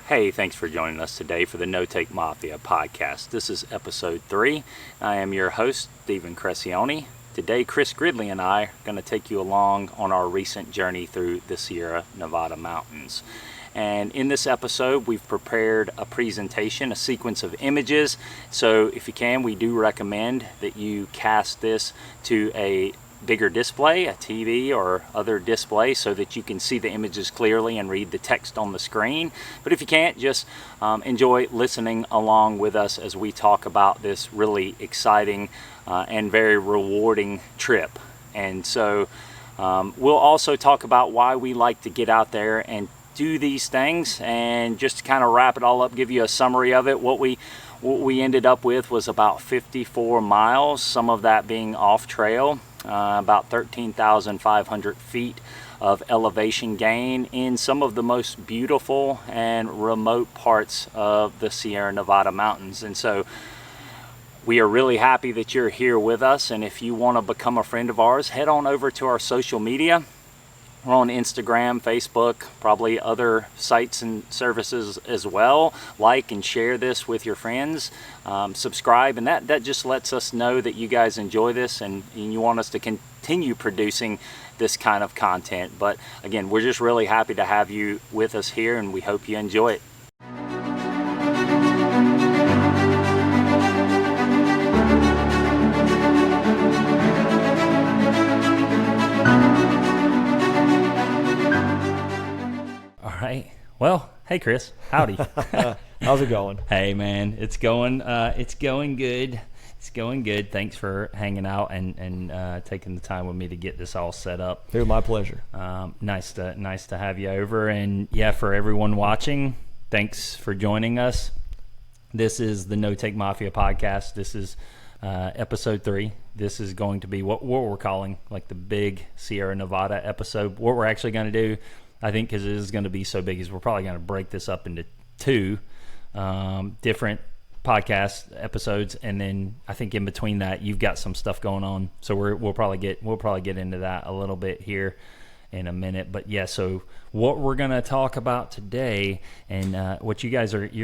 Hey, thanks for joining us today for the No Take Mafia podcast. This is episode 3. I am your host, Stephen Crescione. Today, Chris Gridley and I are going to take you along on our recent journey through the Sierra Nevada mountains. And in this episode, we've prepared a presentation, a sequence of images. So if you can, we do recommend that you cast this to a bigger display, a TV or other display, so that you can see the images clearly and read the text on the screen. But if you can't, just enjoy listening along with us as we talk about this really exciting and very rewarding trip. And so we'll also talk about why we like to get out there and do these things, and just to kind of wrap it all up, give you a summary of it. What we ended up with was about 54 miles, some of that being off trail. About 13,500 feet of elevation gain in some of the most beautiful and remote parts of the Sierra Nevada mountains. And so we are really happy that you're here with us. And if you want to become a friend of ours, head on over to our social media. We're on Instagram, Facebook, probably other sites and services as well. Like and share this with your friends. Subscribe, and that just lets us know that you guys enjoy this and you want us to continue producing this kind of content. But again, we're just really happy to have you with us here, and we hope you enjoy it. Well, hey Chris, howdy. How's it going? Hey man, it's going good. It's going good. Thanks for hanging out and taking the time with me to get this all set up. It was my pleasure. Nice to have you over, and yeah, for everyone watching, thanks for joining us. This is the No Take Mafia podcast. This is episode 3. This is going to be what we're calling like the big Sierra Nevada episode. What we're actually going to do, I think, because it is going to be so big, is we're probably going to break this up into 2 different podcast episodes, and then I think in between that you've got some stuff going on, so we'll probably get into that a little bit here in a minute. But yeah, so what we're going to talk about today, and what you're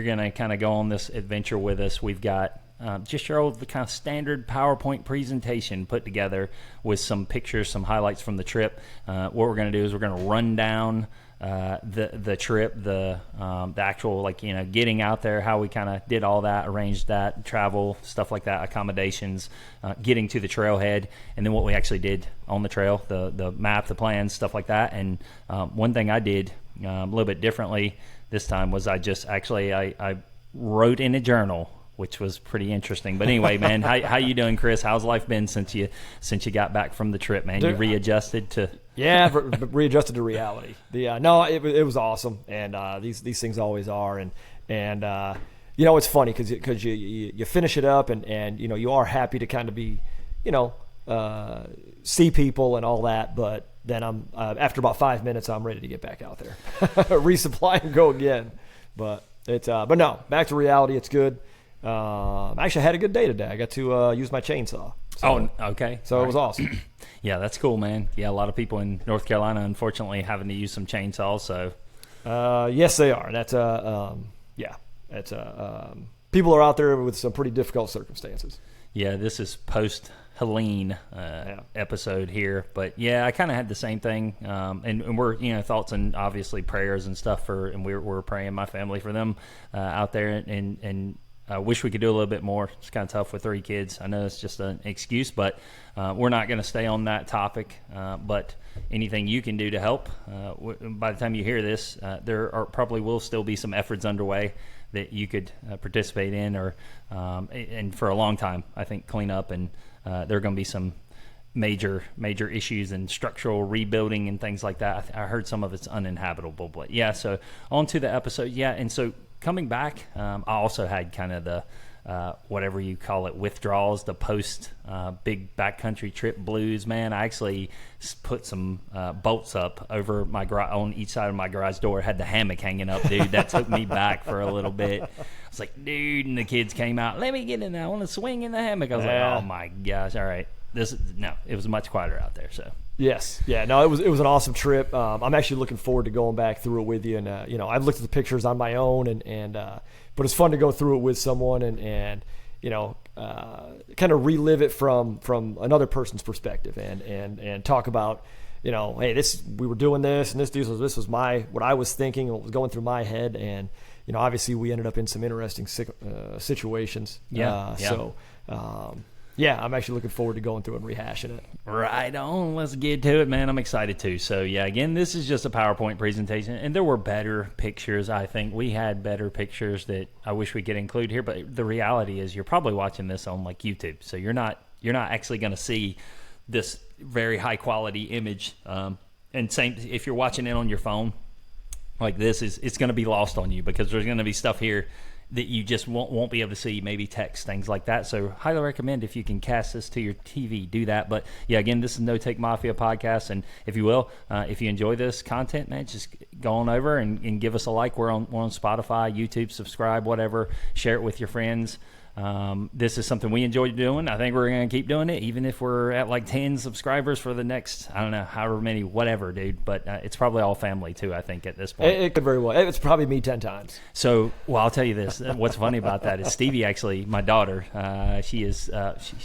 going to kind of go on this adventure with us. We've got just your old kind of standard PowerPoint presentation put together with some pictures, some highlights from the trip. What we're going to do is we're going to run down the trip, the actual, like, getting out there, how we kind of did all that, arranged that, travel, stuff like that, accommodations, getting to the trailhead, and then what we actually did on the trail, the map, the plans, stuff like that. And one thing I did a little bit differently this time was I wrote in a journal, which was pretty interesting. But anyway, man, how you doing, Chris? How's life been since you got back from the trip, man? You readjusted to? Yeah, readjusted to reality. No, it was awesome, and these things always are. And it's funny because you finish it up, and you are happy to kind of be, see people and all that. But then I'm after about 5 minutes, I'm ready to get back out there, resupply and go again. But no, back to reality. It's good. Actually, I had a good day today. I got to use my chainsaw. So, okay. So all it was awesome. Yeah, that's cool, man. Yeah, a lot of people in North Carolina, unfortunately, having to use some chainsaws. So, yes, they are. That's people are out there with some pretty difficult circumstances. Yeah, this is post Helene episode here, but yeah, I kind of had the same thing, and we're thoughts and obviously prayers and stuff and we're praying, my family, for them out there, and I wish we could do a little bit more. It's kind of tough with 3 kids. I know it's just an excuse, but we're not going to stay on that topic. But anything you can do to help, by the time you hear this, probably will still be some efforts underway that you could participate in, or and for a long time, I think, clean up. And there are going to be some major issues and structural rebuilding and things like that. I heard some of it's uninhabitable. But yeah, so on to the episode. Yeah, and so coming back, I also had kind of the whatever you call it, withdrawals, the post big backcountry trip blues, man. I actually put some bolts up over my on each side of my garage door. Had the hammock hanging up, dude. That took me back for a little bit. I was like, dude, and the kids came out, let me get in there, I want to swing in the hammock. I was like, oh my gosh, all right, it was much quieter out there. So yes, yeah, no, it was an awesome trip. I'm actually looking forward to going back through it with you, and I've looked at the pictures on my own, and but it's fun to go through it with someone, and kind of relive it from another person's perspective, and talk about, hey, we were doing this, and this was what I was thinking, what was going through my head, and obviously we ended up in some interesting situations. So. I'm actually looking forward to going through and rehashing it. Right on. Let's get to it, man. I'm excited too. So, yeah, again, this is just a PowerPoint presentation, and there were better pictures. I think we had better pictures that I wish we could include here, but the reality is you're probably watching this on like YouTube, so you're not actually going to see this very high quality image. And same if you're watching it on your phone, like it's going to be lost on you because there's going to be stuff here that you just won't be able to see, maybe text, things like that. So highly recommend if you can cast this to your TV, do that. But yeah, again, this is No Take Mafia podcast. And if you will, if you enjoy this content, man, just go on over and give us a like. We're on Spotify, YouTube, subscribe, whatever. Share it with your friends. This is something we enjoy doing. I think we're going to keep doing it, even if we're at like 10 subscribers for the next, I don't know, however many, whatever, dude. But it's probably all family too, I think, at this point. It could very well. It's probably me 10 times. So, well, I'll tell you this. What's funny about that is Stevie, actually, my daughter, she's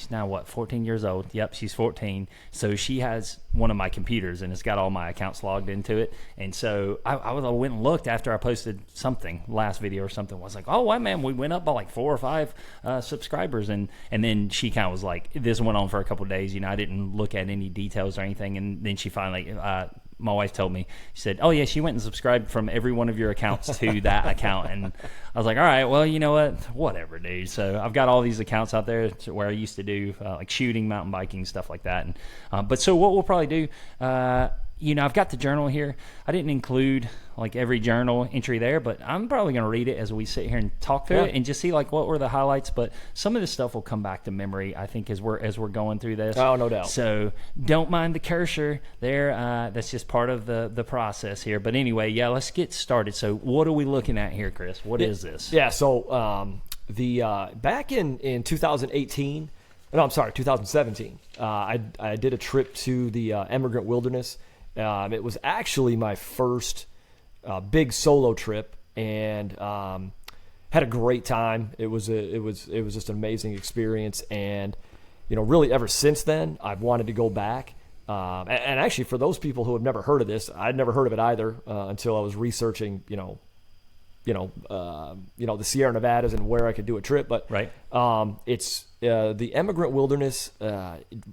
now, 14 years old. Yep, she's 14. So she has one of my computers, and it's got all my accounts logged into it. And so I went and looked after I posted something, last video or something. I was like, oh, wow, man, we went up by like 4 or 5 subscribers, and then she kind of was like, this went on for a couple of days, I didn't look at any details or anything, and then she finally my wife told me, she said, oh yeah, she went and subscribed from every one of your accounts to that account. And I was like, all right, well, you know what, whatever, dude. So I've got all these accounts out there where I used to do like shooting, mountain biking, stuff like that. And but so what we'll probably do, I've got the journal here. I didn't include like every journal entry there, but I'm probably going to read it as we sit here and talk through it and just see like what were the highlights. But some of this stuff will come back to memory, I think, as we're going through this. Oh, no doubt. So don't mind the cursor there. That's just part of the process here. But anyway, yeah, let's get started. So what are we looking at here, Chris? What is this? Yeah, so back in 2018, no, I'm sorry, 2017, I did a trip to the Emigrant Wilderness. It was actually my first big solo trip, and had a great time. It was just an amazing experience, and really ever since then I've wanted to go back. And actually, for those people who have never heard of this, I'd never heard of it either until I was researching, the Sierra Nevadas and where I could do a trip. But right, it's the Emigrant Wilderness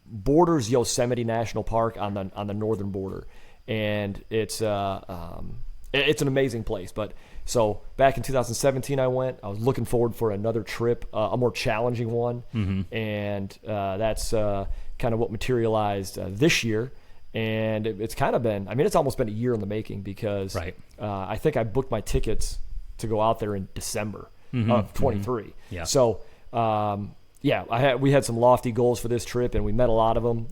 borders Yosemite National Park on the northern border, and it's an amazing place. But so back in 2017, I went. I was looking forward for another trip, a more challenging one, and that's kind of what materialized this year. And it's kind of been, it's almost been a year in the making, because I think I booked my tickets to go out there in December of 23. Yeah. So, we had some lofty goals for this trip, and we met a lot of them.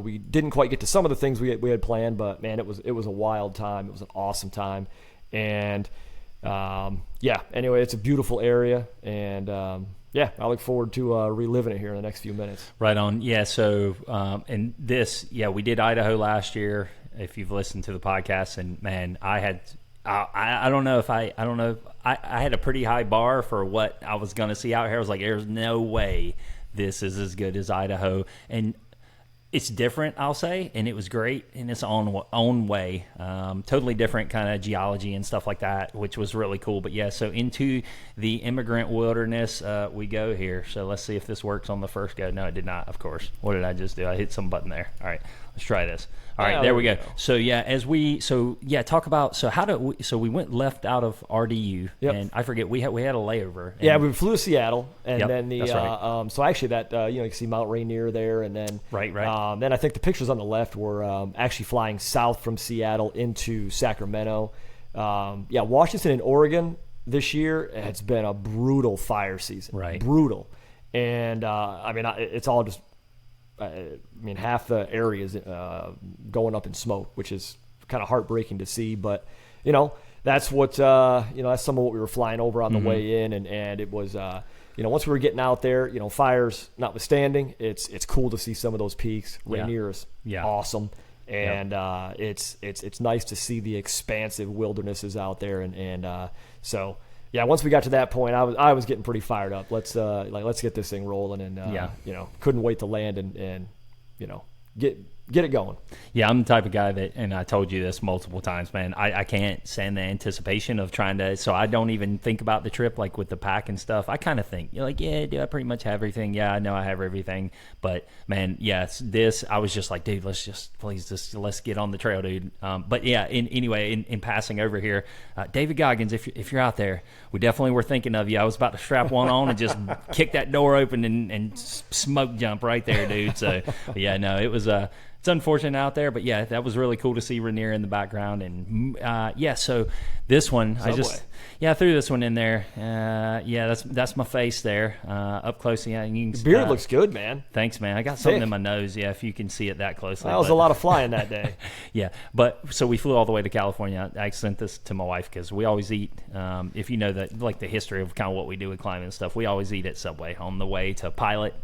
We didn't quite get to some of the things we had planned, but man, it was a wild time. It was an awesome time. And, anyway, it's a beautiful area, and, I look forward to reliving it here in the next few minutes. Right on. Yeah. So, and this, we did Idaho last year, if you've listened to the podcast, and man, I had a pretty high bar for what I was going to see out here. I was like, there's no way this is as good as Idaho. And it's different, I'll say, and it was great in its own way. Totally different kind of geology and stuff like that, which was really cool. But yeah, so into the Immigrant Wilderness we go here. So let's see if this works on the first go. No, it did not, of course. What did I just do? I hit some button there. All right, let's try this. All right, there we go. So talk about, we went left out of RDU, and I forget, we had a layover. We flew to Seattle, and then that's right. So actually that, you can see Mount Rainier there, and then right. Then I think the pictures on the left were actually flying south from Seattle into Sacramento. Washington and Oregon this year, it's been a brutal fire season. Right. Brutal. And, it's all just, half the area is going up in smoke, which is kind of heartbreaking to see. But, that's what, that's some of what we were flying over on the way in. And it was, once we were getting out there, fires notwithstanding, it's cool to see some of those peaks. Rainier is awesome. And it's nice to see the expansive wildernesses out there, and so once we got to that point, I was getting pretty fired up. Let's get this thing rolling, and couldn't wait to land and get it going. Yeah, I'm the type of guy that, and I told you this multiple times, man, I can't stand the anticipation of trying to, so I don't even think about the trip, like with the pack and stuff. I kind of think, do I pretty much have everything? Yeah, I know I have everything. But, man, I was just like, dude, let's get on the trail, dude. But, yeah, in passing over here, David Goggins, if you're out there, we definitely were thinking of you. I was about to strap one on and just kick that door open and smoke jump right there, dude. So, it was it's unfortunate out there, but that was really cool to see Rainier in the background. And so this one, Subway. I threw this one in there. That's my face there, up close. Yeah, you can, your beard looks good, man. Thanks, man. I got something in my nose. Yeah, if you can see it that closely. That was a lot of flying that day. But so we flew all the way to California. I sent this to my wife because we always eat. If you know that, like the history of kind of what we do with climbing and stuff, we always eat at Subway on the way to Pilot.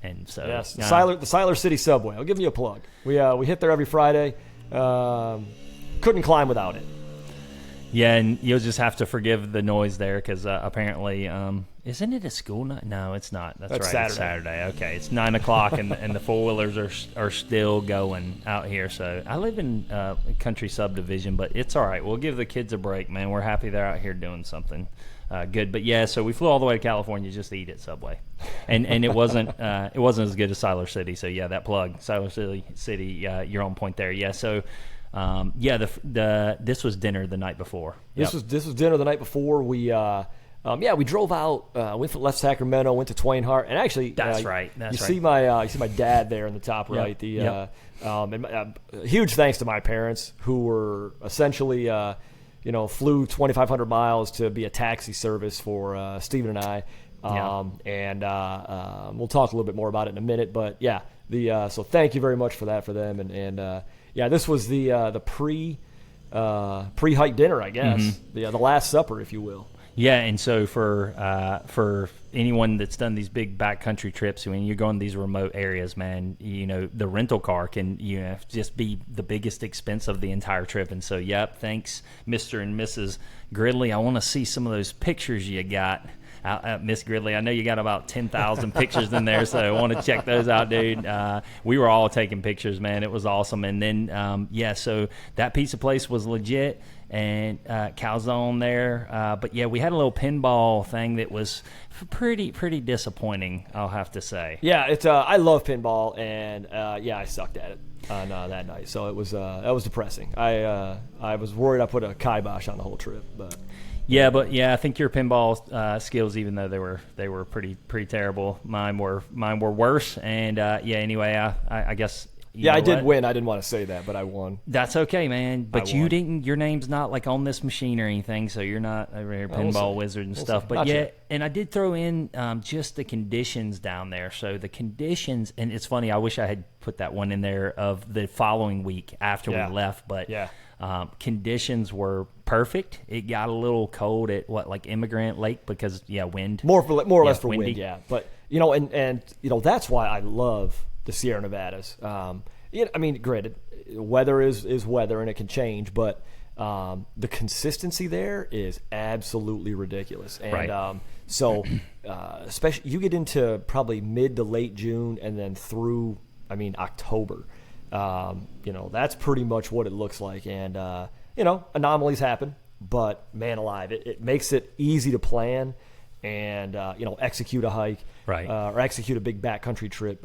And so, yes, the Siler City Subway. I'll give you a plug. We hit there every Friday. Couldn't climb without it. Yeah, and you'll just have to forgive the noise there because apparently, isn't it a school night? No, it's not. That's right. Saturday. It's Saturday. Okay, it's 9 o'clock, and the four wheelers are still going out here. So I live in a country subdivision, but it's all right. We'll give the kids a break, man. We're happy they're out here doing something. Good, but so we flew all the way to California just to eat at Subway, and it wasn't as good as Siler City. So that plug, Siler City, you're on point there. So this was dinner the night before. This was dinner the night before. We drove out, went to left Sacramento, went to Twain Harte, and actually that's right. You see my dad there in the top right. Huge thanks to my parents who were essentially. Flew 2,500 miles to be a taxi service for Stephen and I. And we'll talk a little bit more about it in a minute. But, so thank you very much for that for them. And this was the pre-hike dinner, I guess. Mm-hmm. The Last Supper, if you will. Yeah, and so for anyone that's done these big backcountry trips, when you're going to these remote areas, man, the rental car can just be the biggest expense of the entire trip. And so, thanks, Mr. and Mrs. Gridley. I want to see some of those pictures you got. Miss Gridley, I know you got about 10,000 pictures in there, so I want to check those out, dude. We were all taking pictures, man. It was awesome. And then, so that pizza place was legit, and calzone there. But, we had a little pinball thing that was pretty disappointing, I'll have to say. Yeah, it's I love pinball, and, I sucked at it on that night. So it was that was depressing. I was worried I put a kibosh on the whole trip, but... Yeah, but I think your pinball skills, even though they were pretty terrible, mine were worse. And anyway, I guess. I did win. I didn't want to say that, but I won. That's okay, man. But you didn't. Your name's not like on this machine or anything, so you're not over here pinball wizard and stuff. But and I did throw in just the conditions down there. So the conditions, and it's funny. I wish I had put that one in there of the following week after we left, but conditions were perfect. It got a little cold at Immigrant Lake because wind. More or less for windy. Wind, But and that's why I love the Sierra Nevadas. Granted, weather is weather and it can change, but the consistency there is absolutely ridiculous. And especially you get into probably mid to late June and then through October. That's pretty much what it looks like. And anomalies happen, but man alive, it makes it easy to plan and execute a hike, or execute a big backcountry trip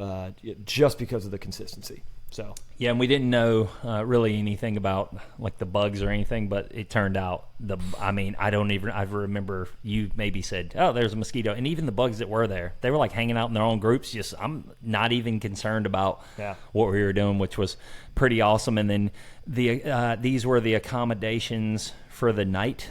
just because of the consistency. So and we didn't know really anything about like the bugs or anything, but it turned out I remember you maybe said, oh, there's a mosquito, and even the bugs that were there, they were like hanging out in their own groups. I'm not even concerned about what we were doing, which was pretty awesome. And then these were the accommodations for the night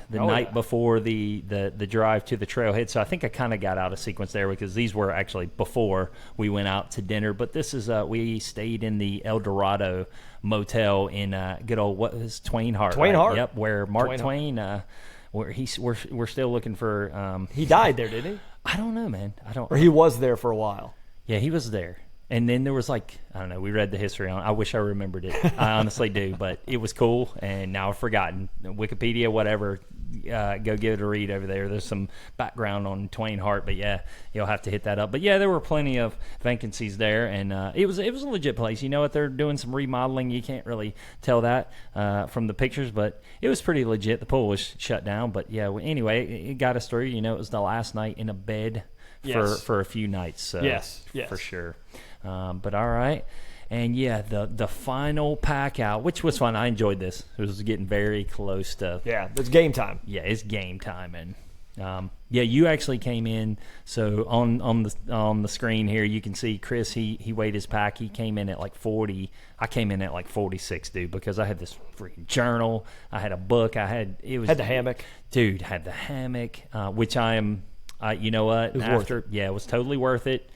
before the drive to the trailhead. So I think I kind of got out of sequence there because these were actually before we went out to dinner. But this is we stayed in the El Dorado Motel in good old Twain Harte. Twain Harte. Yep, where Mark Twain. Where we're still looking for. He died there, didn't he? I don't know, man. I don't. Or he was there for a while. Yeah, he was there. And then there was like, I don't know, we read the history on it. I wish I remembered it. I honestly do, but it was cool, and now I've forgotten. Wikipedia, whatever, go give it a read over there. There's some background on Twain Hart, but yeah, you'll have to hit that up. But yeah, there were plenty of vacancies there, and it was a legit place. You know what, they're doing some remodeling. You can't really tell that from the pictures, but it was pretty legit. The pool was shut down, but yeah, anyway, it got us through. You know, it was the last night in a bed for a few nights. So yes, for sure. But all right. And yeah, the final pack out, which was fun. I enjoyed this. It was getting very close to. Yeah, it's game time. Yeah, it's game time. And yeah, you actually came in. So on the screen here, you can see Chris. He weighed his pack. He came in at like 40. I came in at like 46, dude, because I had this freaking journal. I had a book. Had the hammock. Dude, had the hammock, which I am. You know what? It was totally worth it.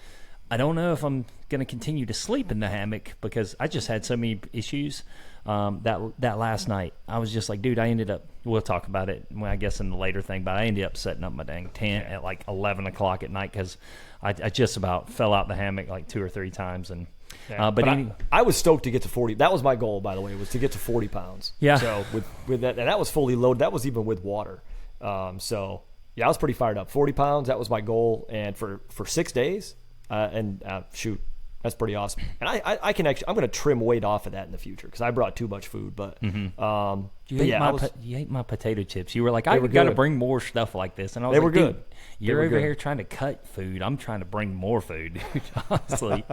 I don't know if I'm going to continue to sleep in the hammock because I just had so many issues that last night. I was just like, dude, I ended up, we'll talk about it, I guess, in the later thing, but I ended up setting up my dang tent at like 11 o'clock at night because I just about fell out the hammock like 2 or 3 times. And I was stoked to get to 40. That was my goal, by the way, was to get to 40 pounds. Yeah. So with that, and that was fully loaded. That was even with water. So yeah, I was pretty fired up. 40 pounds, that was my goal. And for 6 days, shoot, that's pretty awesome. And I can actually, I'm going to trim weight off of that in the future because I brought too much food. But you ate my potato chips. You were like, I got to bring more stuff like this, and I was they were good. You're over here trying to cut food. I'm trying to bring more food, dude, honestly.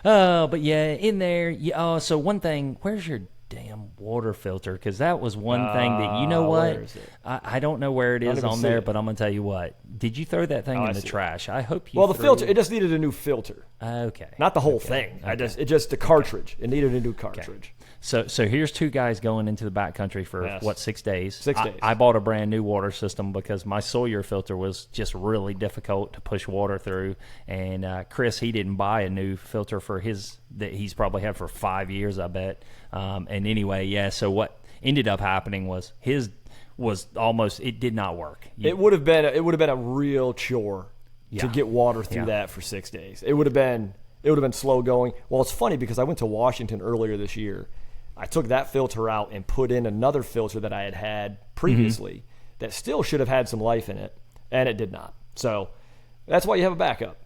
But yeah, in there. Yeah. So one thing, where's your damn water filter? Because that was one thing that, you know what, I don't know where it is on there, but I'm gonna tell you what, did you throw that thing in the trash? I hope you the filter, it just needed a new filter. Okay, not the whole thing. It just the cartridge. It needed a new cartridge. So here's 2 guys going into the backcountry for 6 days. 6 days. I bought a brand new water system because my Sawyer filter was just really difficult to push water through. And Chris, he didn't buy a new filter for his that he's probably had for 5 years, I bet. And anyway, yeah. So what ended up happening was his was almost, it did not work. It would have been a real chore to get water through that for 6 days. It would have been slow going. Well, it's funny because I went to Washington earlier this year. I took that filter out and put in another filter that I had previously that still should have had some life in it, and it did not. So that's why you have a backup.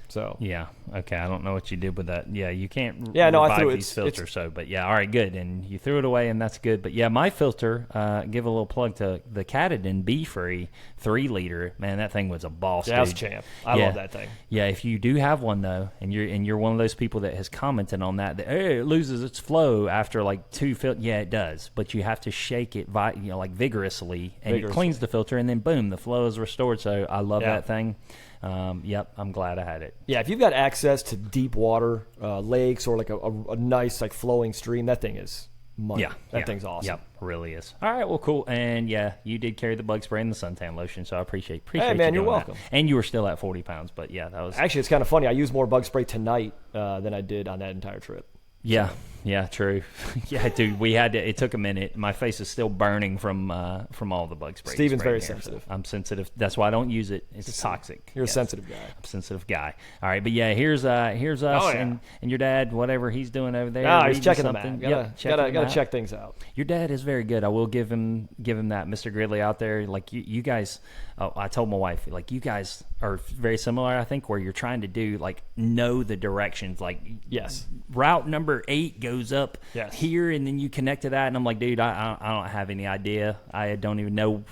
So yeah, okay. I don't know what you did with that. Yeah, you can't. Yeah, no, I threw these filters. So, but yeah, all right, good. And you threw it away, and that's good. But yeah, my filter. Give a little plug to the Katadyn Be Free 3-liter. Man, that thing was a boss. Yeah, dude. Champ. I love that thing. Yeah, if you do have one though, and you're one of those people that has commented on that hey, it loses its flow after like 2 filters. Yeah, it does, but you have to shake it like vigorously, and it cleans the filter, and then boom, the flow is restored. So I love that thing. Yep, I'm glad I had it. Yeah, if you've got access to deep water, lakes, or like a nice like flowing stream, that thing is money. Yeah, that thing's awesome. Yep, really is. All right, well, cool. And yeah, you did carry the bug spray and the suntan lotion, so I appreciate. Hey man, you're welcome. That. And you were still at 40 pounds, but yeah, that was actually, it's kind of funny. I used more bug spray tonight than I did on that entire trip. Yeah, yeah, true. Yeah, dude, we had to. It took a minute. My face is still burning from all the bug spray. Steven's very sensitive. I'm sensitive. That's why I don't use it. It's toxic. You're a sensitive guy. I'm a sensitive guy. All right, but yeah, here's us and your dad, whatever he's doing over there. Ah, he's checking them out. Gotta check things out. Your dad is very good. I will give him that, Mr. Gridley out there. Like you guys. Oh, I told my wife, like, you guys are very similar, I think, where you're trying to do, like, know the directions. Like, yes, route number 8 goes up here, and then you connect to that. And I'm like, dude, I don't have any idea. I don't even know.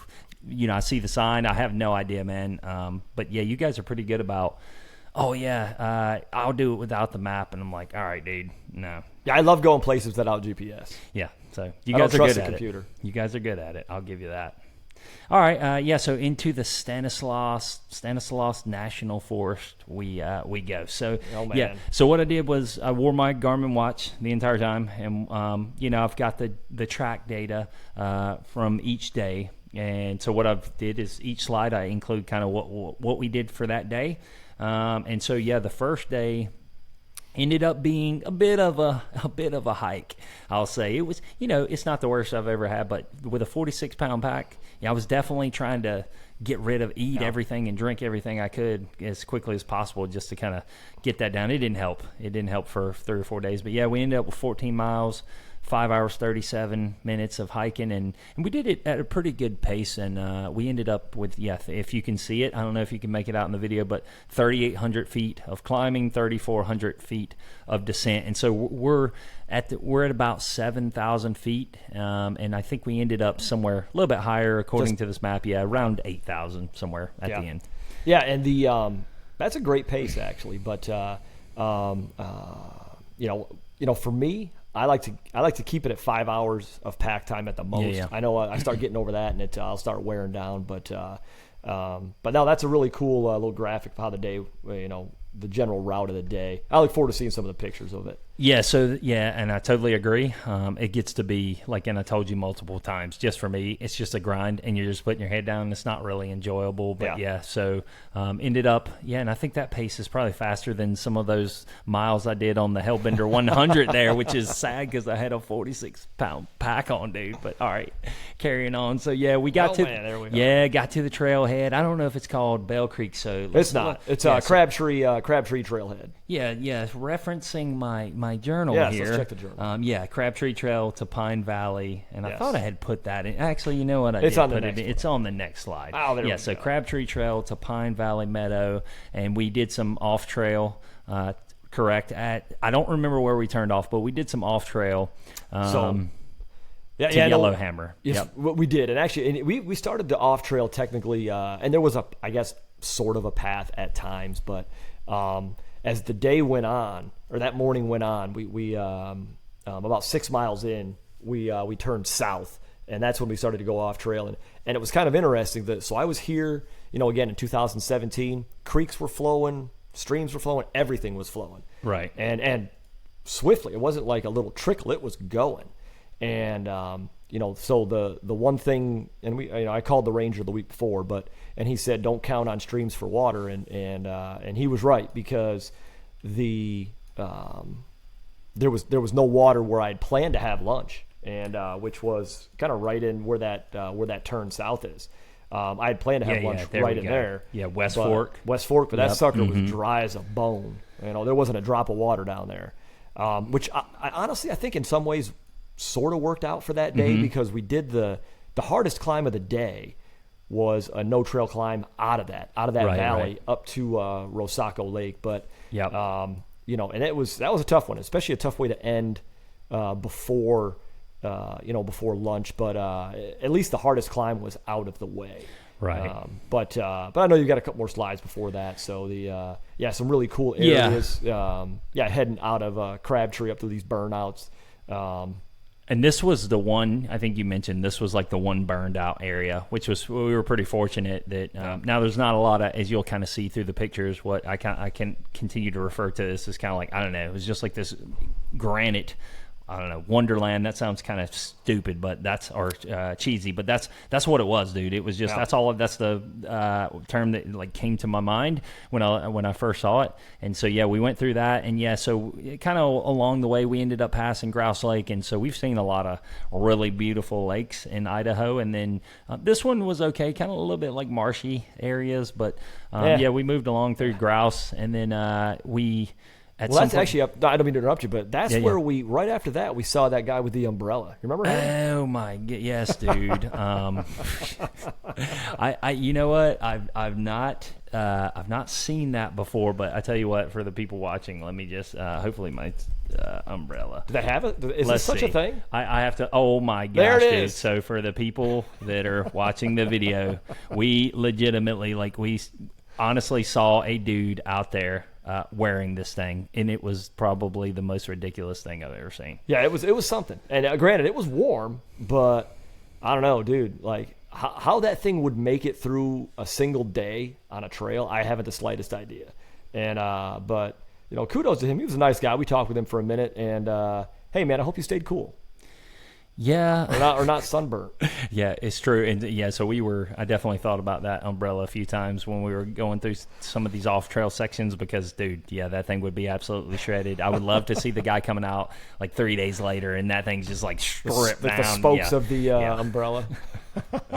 You know, I see the sign. I have no idea, man. But, yeah, you guys are pretty good about, I'll do it without the map. And I'm like, all right, dude, no. Yeah, I love going places without GPS. Yeah, so you guys are good at it. You guys are good at it. I'll give you that. All right, so into the Stanislaus National Forest we go. So so what I did was I wore my Garmin watch the entire time, and I've got the track data from each day, and so what I've did is each slide I include kind of what we did for that day, and so the first day ended up being a bit of a hike. I'll say it was, it's not the worst I've ever had, but with a 46-pound pack, I was definitely trying to eat everything and drink everything I could as quickly as possible just to kind of get that down. It didn't help. It didn't help for 3 or 4 days, but yeah, we ended up with 14 miles. 5 hours, 37 minutes of hiking, and we did it at a pretty good pace, and we ended up with, if you can see it, I don't know if you can make it out in the video, but 3,800 feet of climbing, 3,400 feet of descent, and so we're at about 7,000 feet, and I think we ended up somewhere a little bit higher according to this map, around 8,000 somewhere at the end. Yeah, and the that's a great pace actually, but for me, I like to keep it at 5 hours of pack time at the most. I know I start getting over that, and I'll start wearing down. But no, that's a really cool little graphic of how the day, the general route of the day. I look forward to seeing some of the pictures of it. Yeah, and I totally agree. It gets to be, and I told you multiple times, just for me, it's just a grind, and you're just putting your head down, and it's not really enjoyable. But ended up, and I think that pace is probably faster than some of those miles I did on the Hellbender 100 there, which is sad because I had a 46-pound pack on, dude. But all right, carrying on. So we got to the trailhead. I don't know if it's called Bell Creek. So it's not. It's Crabtree Trailhead. Yeah. Referencing my journal here. Let's check the journal. Crabtree Trail to Pine Valley, and I thought I had put that in. Actually, you know what? It's on the next one. It's on the next slide. Oh, there we so go. Crabtree Trail to Pine Valley Meadow, and we did some off trail. Correct. I don't remember where we turned off, but we did some off trail. To Yellowhammer. Yes, we did, and actually, we started the off trail technically, and there was I guess sort of a path at times, but as the day went on, or that morning went on, we about 6 miles in, we turned south, and that's when we started to go off trail, and it was kind of interesting that. So I was here, again in 2017, creeks were flowing, streams were flowing, everything was flowing, right, and swiftly. It wasn't like a little trickle; it was going, and so the one thing, and I called the ranger the week before, and he said don't count on streams for water, and he was right, because there was no water where I had planned to have lunch, and which was kind of right in where that turn south is. I had planned to have lunch right in there. Yeah, West Fork, but that sucker was dry as a bone. There wasn't a drop of water down there, which I honestly, I think in some ways sort of worked out for that day, because we did the hardest climb of the day was a no trail climb out of that valley up to Rosacco Lake. But and that was a tough one, especially a tough way to end before lunch. But at least the hardest climb was out of the way. Right. But I know you've got a couple more slides before that. So some really cool areas. Heading out of Crabtree up to these burnouts. And this was the one, I think you mentioned, this was like the one burned out area, we were pretty fortunate that now there's not a lot of, as you'll kind of see through the pictures, what I can continue to refer to this as kind of like, I don't know, it was just like this granite, I don't know, wonderland. That sounds kind of stupid, but cheesy, but that's what it was, dude. It was just that's the term that came to my mind when I first saw it. And so we went through that, and so kind of along the way we ended up passing Grouse Lake, and so we've seen a lot of really beautiful lakes in Idaho. And then this one was okay, kind of a little bit like marshy areas, but we moved along through Grouse, and then we. That's actually up. I don't mean to interrupt you, but that's where we, right after that, we saw that guy with the umbrella. You remember him? Oh my, yes, dude. I you know what? I've not seen that before, but I tell you what, for the people watching, let me just hopefully my umbrella. Do they have it? Is this such a thing? I have to. Oh my gosh, there it dude! is. So for the people that are watching the video, we legitimately we honestly saw a dude out there wearing this thing, and it was probably the most ridiculous thing I've ever seen. Yeah, it was something. And granted, it was warm, but I don't know, dude. How that thing would make it through a single day on a trail, I haven't the slightest idea. And but kudos to him. He was a nice guy. We talked with him for a minute, and hey, man, I hope you stayed cool. Yeah. or not sunburnt. Yeah, it's true. And yeah, so I definitely thought about that umbrella a few times when we were going through some of these off trail sections because, dude, yeah, that thing would be absolutely shredded. I would love to see the guy coming out like 3 days later and that thing's just like stripped down. The spokes of the umbrella. All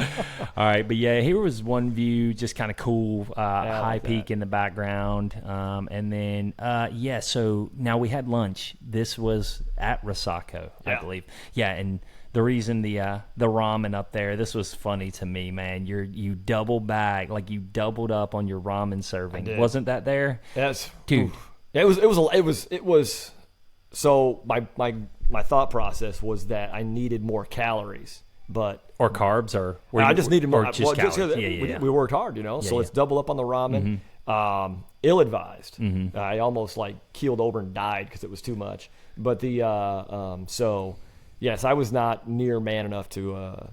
right, but yeah, here was one view, just kind of cool, high peak in the background, and then so now we had lunch. This was at Rosako, I believe. Yeah, and the reason the ramen up there, this was funny to me, man. You double bag, like you doubled up on your ramen serving. Wasn't that there? Yes, dude. Yeah, it was. So my thought process was that I needed more calories. Or carbs, or I just needed more. Just calories. We worked hard, so let's double up on the ramen. Mm-hmm. Ill-advised. Mm-hmm. I almost keeled over and died because it was too much. But so yes, I was not near man enough to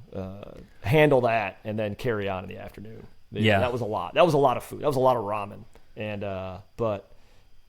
handle that and then carry on in the afternoon. That was a lot. That was a lot of food. That was a lot of ramen, and but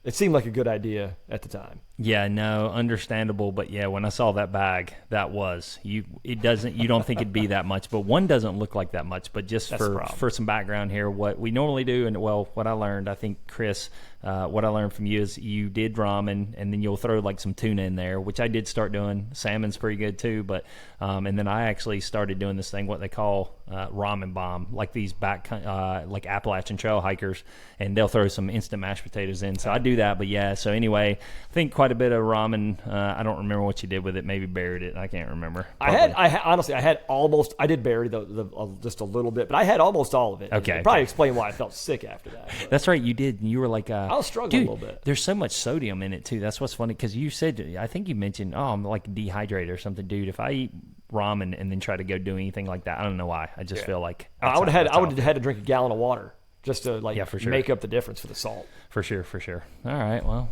it seemed like a good idea at the time. Yeah, no, understandable. But yeah, when I saw that bag, that was you don't think it'd be that much, but one doesn't look like that much. But just for some background here, what we normally do, and what I learned, I think Chris, what I learned from you is you did ramen, and then you'll throw some tuna in there, which I did start doing. Salmon's pretty good too, but and then I actually started doing this thing, what they call ramen bomb, like these like Appalachian Trail hikers, and they'll throw some instant mashed potatoes in. So I do that, but yeah. So anyway, I think quite a bit of ramen. I don't remember what you did with it. Maybe buried it. I can't remember. Honestly, I did bury just a little bit, but I had almost all of it. Okay. Probably explain why I felt sick after that. But. That's right. You did. You were like, I was struggling a little bit. There's so much sodium in it too. That's what's funny because you said, I think you mentioned, I'm like dehydrated or something, dude. If I eat ramen and then try to go do anything like that, I don't know why. I just feel like I would have had to drink a gallon of water just to for sure. make up the difference for the salt. For sure. All right. Well,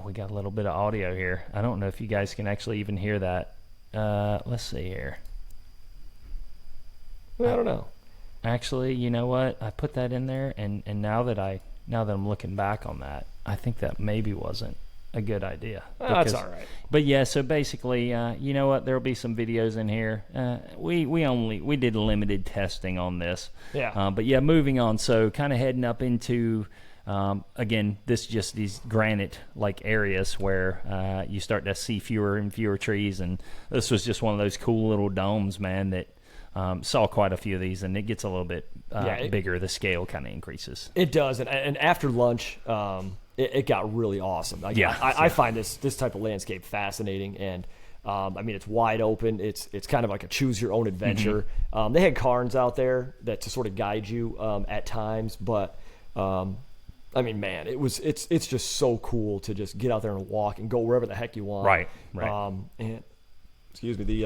we got a little bit of audio here. I don't know if you guys can actually even hear that. Let's see here. I don't know. Actually, you know what? I put that in there, and now that I'm looking back on that, I think that maybe wasn't a good idea. That's all right. But yeah, so basically, you know what? There'll be some videos in here. We did limited testing on this. Yeah. But yeah, moving on. So kind of heading up into. Again, this just these granite areas where you start to see fewer and fewer trees, and this was just one of those cool little domes, man, that saw quite a few of these, and it gets a little bit bigger. The scale kind of increases. It does, and after lunch, it got really awesome. I find this type of landscape fascinating, and it's wide open. It's kind of like a choose your own adventure. Mm-hmm. They had cairns out there to sort of guide you at times, but. Man, it's just so cool to just get out there and walk and go wherever the heck you want. Right. And excuse me,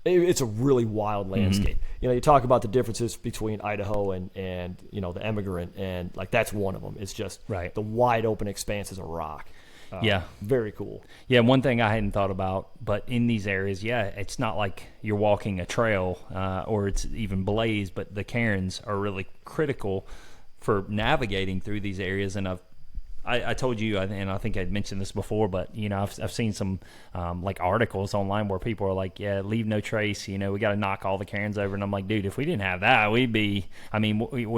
it's a really wild landscape. Mm-hmm. You talk about the differences between Idaho and the Emigrant, and that's one of them. It's just the wide open expanses of rock. Very cool. Yeah, one thing I hadn't thought about, but in these areas, it's not like you're walking a trail or it's even blazed, but the cairns are really critical for navigating through these areas. And I told you, and I think I'd mentioned this before, but I've seen some articles online where people are like, leave no trace. We got to knock all the cairns over, and I'm like, dude, if we didn't have that, we'd be. What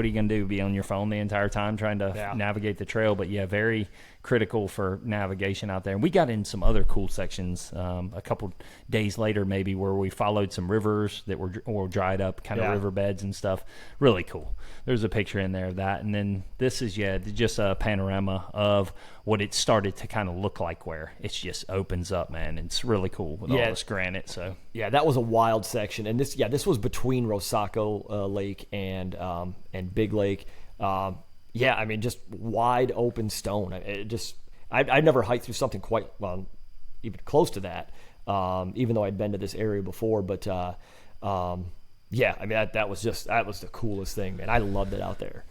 are you gonna do? Be on your phone the entire time trying to navigate the trail? But very critical for navigation out there. And we got in some other cool sections a couple days later, maybe, where we followed some rivers that were dried up, kind of riverbeds and stuff. Really cool. There's a picture in there of that. And then this is just a panorama of what it started to kind of look like, where it just opens up, man. It's really cool with all this granite. So that was a wild section. And this was between Rosako Lake and Big Lake. Just wide open stone. I've never hiked through something quite even close to that. Even though I'd been to this area before, but that was the coolest thing, man. I loved it out there.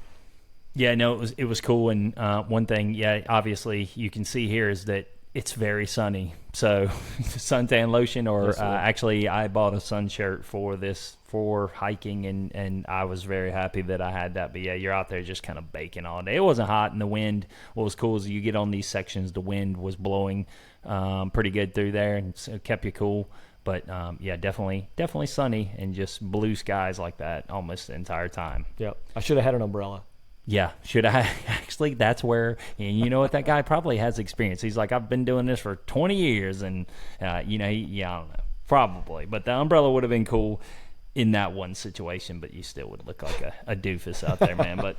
Yeah, no, it was cool. And one thing, obviously you can see here is that It's very sunny, so suntan lotion, or actually I bought a sun shirt for hiking, and I was very happy that I had that. But yeah, you're out there just kind of baking all day. It wasn't hot, and the wind, what was cool is you get on these sections, the wind was blowing pretty good through there, and so it kept you cool. But yeah, definitely sunny, and just blue skies like that almost the entire time. Yep. I should have had an umbrella. Yeah, should I? Actually, that's where, and you know what, that guy probably has experience. He's like, I've been doing this for 20 years, and, I don't know, probably. But the umbrella would have been cool in that one situation, but you still would look like a doofus out there, man. But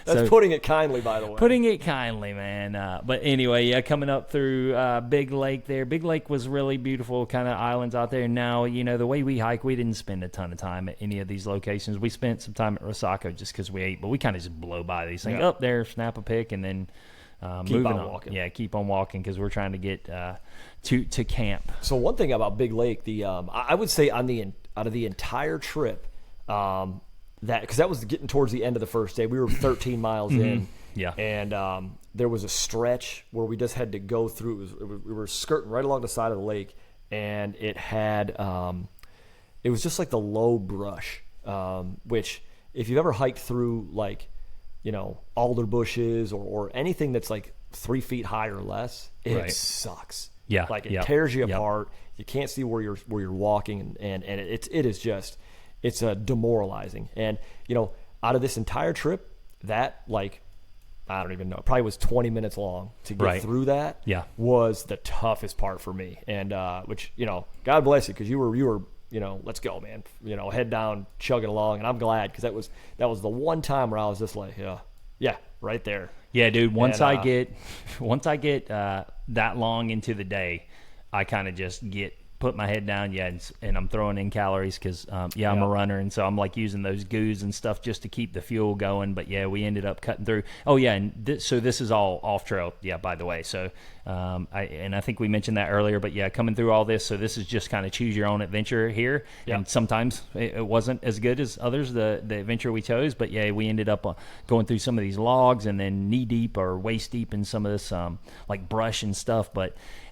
that's putting it kindly, by the way. Putting it kindly, man. But anyway, yeah, coming up through Big Lake there. Big Lake was really beautiful, kind of islands out there. Now, the way we hike, we didn't spend a ton of time at any of these locations. We spent some time at Rosako just because we ate, but we kind of just blow by these things. Up there, snap a pic, and then keep on walking. Yeah, keep on walking because we're trying to get to camp. So one thing about Big Lake, I would say out of the entire trip, because that was getting towards the end of the first day. We were 13 miles in. Yeah. And there was a stretch where we just had to go through. We were skirting right along the side of the lake, and it had it was just like the low brush, which if you've ever hiked through alder bushes or anything that's like 3 feet high or less, it sucks. Yeah. Like it tears you apart. You can't see where you're walking, and it is just demoralizing. And out of this entire trip, that I don't even know, probably was 20 minutes long to get through that. Yeah. Was the toughest part for me. And which God bless you, because you were let's go, man. Head down, chugging along, and I'm glad, because that was the one time where I was just like, yeah, right there. Yeah, dude. Once I get that long into the day, I kind of just put my head down, and I'm throwing in calories because, I'm a runner, and so I'm using those goos and stuff just to keep the fuel going. But yeah, we ended up cutting through. Oh yeah, and so this is all off trail. Yeah, by the way. So I think we mentioned that earlier, but yeah, coming through all this. So this is just kind of choose your own adventure here, and sometimes it wasn't as good as others, the adventure we chose. But yeah, we ended up going through some of these logs, and then knee deep or waist deep in some of this brush and stuff.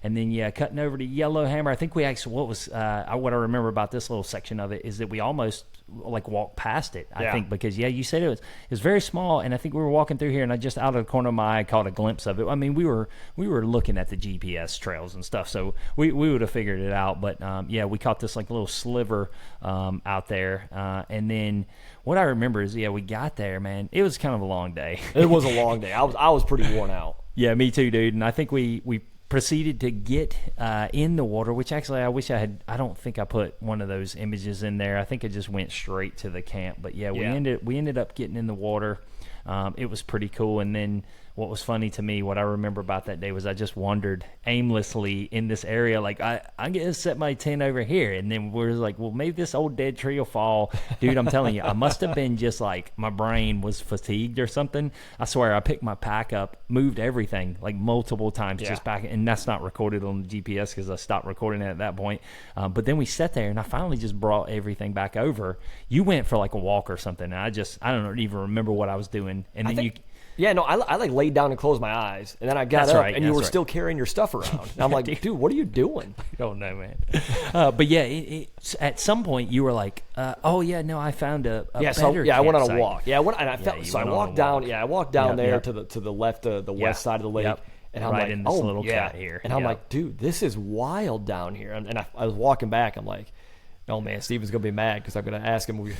And then cutting over to Yellowhammer. I think we actually what I remember about this little section of it is that we almost walked past it. I think because you said it was very small, and I think we were walking through here, and I just out of the corner of my eye caught a glimpse of it. I mean, we were looking at the GPS trails and stuff, so we would have figured it out. But we caught this little sliver out there, and then what I remember is we got there, man. It was kind of a long day. It was a long day. I was pretty worn out. Yeah, me too, dude. And I think we proceeded to get in the water, which actually I wish I had. I don't think I put one of those images in there. I think it just went straight to the camp. But we ended up getting in the water. It was pretty cool. And then what was funny to me, what I remember about that day, was I just wandered aimlessly in this area. I'm going to set my tent over here. And then we're well, maybe this old dead tree will fall. Dude, I'm telling you, I must have been just my brain was fatigued or something. I swear, I picked my pack up, moved everything multiple times, just back. And that's not recorded on the GPS because I stopped recording it at that point. But then we sat there, and I finally just brought everything back over. You went for a walk or something. And I don't even remember what I was doing. And then Yeah, no, I laid down and closed my eyes, and then I got up, and you were still carrying your stuff around. And I'm like, dude, what are you doing? I don't know, man. But yeah, at some point you were like, oh yeah, no, I found a better I went on a walk. Yeah, I walked down. Yeah, I walked down there to the left, the west side of the lake. And I'm in this little cat here. And I'm like, dude, this is wild down here. And I was walking back. I'm like, oh man, Steven's gonna be mad because I'm gonna ask him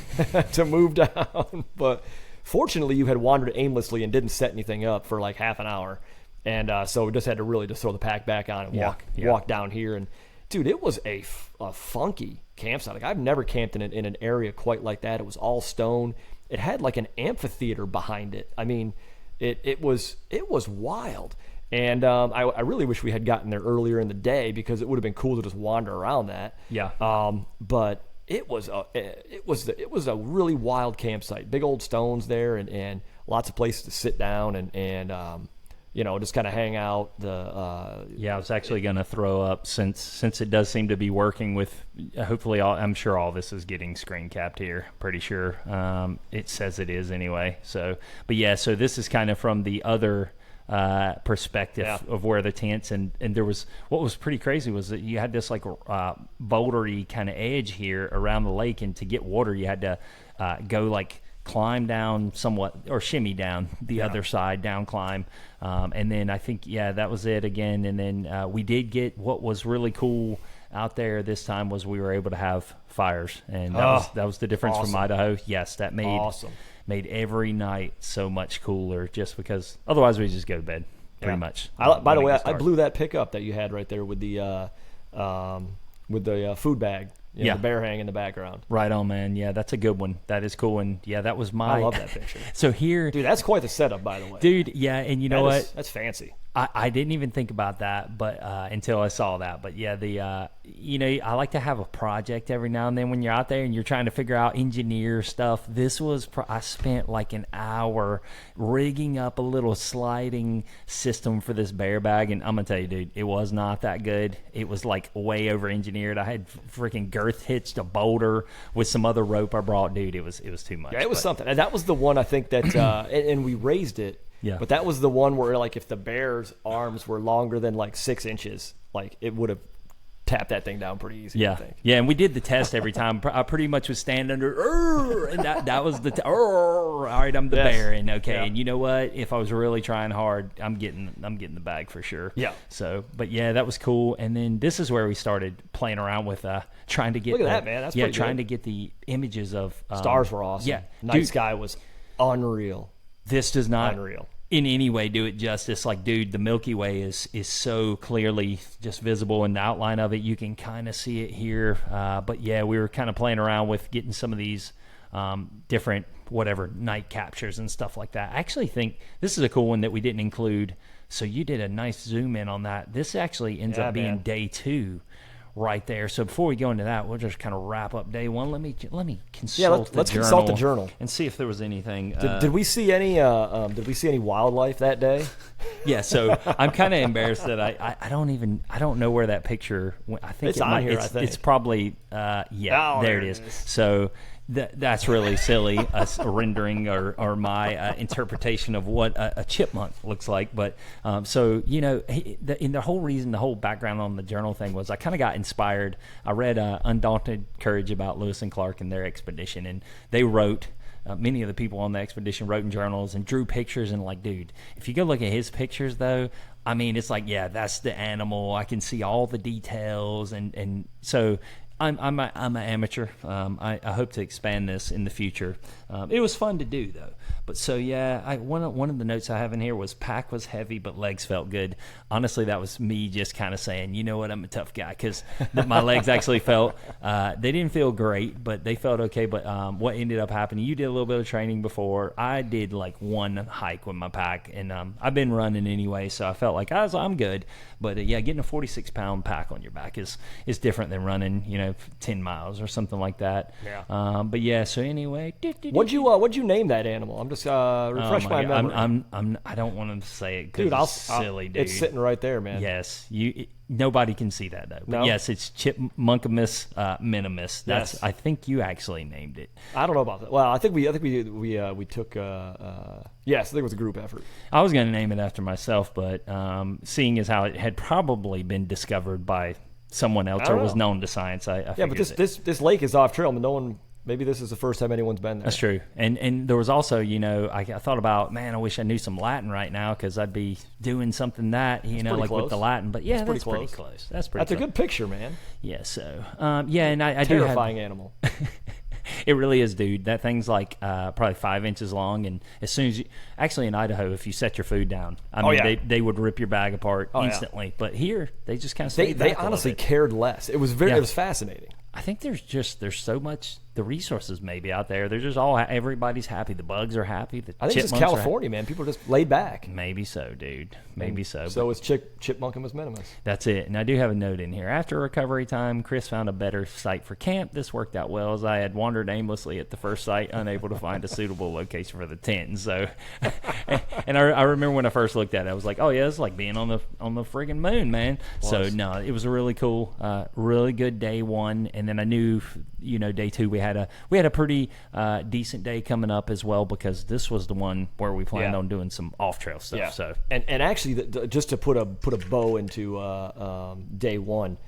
to move down, but. Fortunately, you had wandered aimlessly and didn't set anything up for half an hour. And so we just had to really just throw the pack back on and walk down here. And, dude, it was a funky campsite. I've never camped in an area quite like that. It was all stone. It had an amphitheater behind it. I mean, it was wild. And I really wish we had gotten there earlier in the day because it would have been cool to just wander around that. Yeah. But it was a really wild campsite. Big old stones there, and lots of places to sit down and just kind of hang out. I was actually going to throw up since it does seem to be working with. Hopefully, I'm sure all this is getting screen capped here. Pretty sure it says it is anyway. So, but yeah, so this is kind of from the other perspective of where the tents, and there was, what was pretty crazy was that you had this like bouldery kind of edge here around the lake, and to get water you had to go like climb down somewhat, or shimmy down the other side, down climb, and then I think that was it again. And then we did get, what was really cool out there this time was we were able to have fires, and that was the difference from Idaho. Yes, that made every night so much cooler, just because otherwise we just go to bed pretty much. By the way, I blew that pickup that you had right there with the food bag. The bear hang in the background. Right on, man. Yeah, that's a good one. That is cool. And that was my. I love that picture. So here, dude, that's quite the setup, by the way. Dude, yeah, and you know what? That's fancy. I didn't even think about that, but until I saw that. But yeah, I like to have a project every now and then when you're out there and you're trying to figure out engineer stuff. This was, I spent like an hour rigging up a little sliding system for this bear bag, and I'm gonna tell you, dude, it was not that good. It was like way over engineered. I had freaking girth hitched a boulder with some other rope I brought, dude. It was too much. Yeah, it was something. And that was the one I think that, and we raised it. Yeah. But that was the one where, like, if the bear's arms were longer than like 6 inches, like it would have tapped that thing down pretty easy. Yeah. I think. Yeah, and we did the test every time. I pretty much would stand under, and that was the all right, I'm the bear, and and you know what? If I was really trying hard, I'm getting the bag for sure. Yeah. So, but yeah, that was cool. And then this is where we started playing around with trying to get. Look at that, man. That's trying to get the images of stars were awesome. Yeah, night sky was unreal. This does not unreal in any way do it justice. Like, dude, the Milky Way is so clearly just visible in the outline of it. You can kind of see it here. But yeah, we were kind of playing around with getting some of these different night captures and stuff like that. I actually think this is a cool one that we didn't include. So you did a nice zoom in on that. This actually ends up being day 2 right there. So before we go into that, we'll just kind of wrap up day 1. Let me consult let's consult the journal and see if there was anything. Did we see any wildlife that day? Yeah. So I'm kind of embarrassed that I don't know where that picture went. I think it's on here. I think it's probably there it is. So that's really silly, a rendering or my interpretation of what a chipmunk looks like. But so the whole background on the journal thing was I kind of got inspired. I read Undaunted Courage about Lewis and Clark and their expedition, and they wrote. Many of the people on the expedition wrote in journals and drew pictures, and like, dude, if you go look at his pictures though, I mean, it's like, that's the animal. I can see all the details, and so. I'm an amateur. I hope to expand this in the future. It was fun to do though. But so one of the notes I have in here was pack was heavy, but legs felt good. Honestly, that was me just kind of saying, you know what, I'm a tough guy, because my legs actually felt. They didn't feel great, but they felt okay. But what ended up happening? You did a little bit of training before. I did like one hike with my pack, and I've been running anyway, so I felt like I'm good. But getting a 46-pound pack on your back is different than running, 10 miles or something like that. Yeah. But yeah. So anyway, what'd you name that animal? I'm just refresh my memory. I don't want to say it, dude. It's silly, dude. It's sitting right there, man. Yes. Nobody can see that though. But yes, it's Chipmunkamus minimus. That's I think you actually named it. I don't know about that. Well, I think we took yes, I think it was a group effort. I was going to name it after myself, but seeing as how it had probably been discovered by someone else or was known to science, I but this lake is off trail, and no one. Maybe this is the first time anyone's been there. That's true. And there was also, I thought about, man, I wish I knew some Latin right now, because I'd be doing something like close. with the Latin. But yeah, that's pretty close. That's a good picture, man. Yeah. So and I do have terrifying animal. It really is, dude. That thing's like probably 5 inches long, and as soon as actually in Idaho, if you set your food down, they would rip your bag apart instantly. But here, they just kind of they honestly cared less. It was it was fascinating. I think there's so much, the resources maybe out there. They're just everybody's happy. The bugs are happy. I think it's just California, man. People are just laid back. Maybe so, dude. Maybe so. So it's Chipmunkamus minimus. That's it. And I do have a note in here. After recovery time, Chris found a better site for camp. This worked out well, as I had wandered aimlessly at the first site, unable to find a suitable location for the tent. And so, and I remember when I first looked at it, I was like, oh yeah, it's like being on the friggin' moon, man. So no, it was a really cool, really good day 1. And then I knew, day 2 we had a pretty decent day coming up as well, because this was the one where we planned on doing some off trail stuff. Yeah. So and actually, just to put a bow into day one,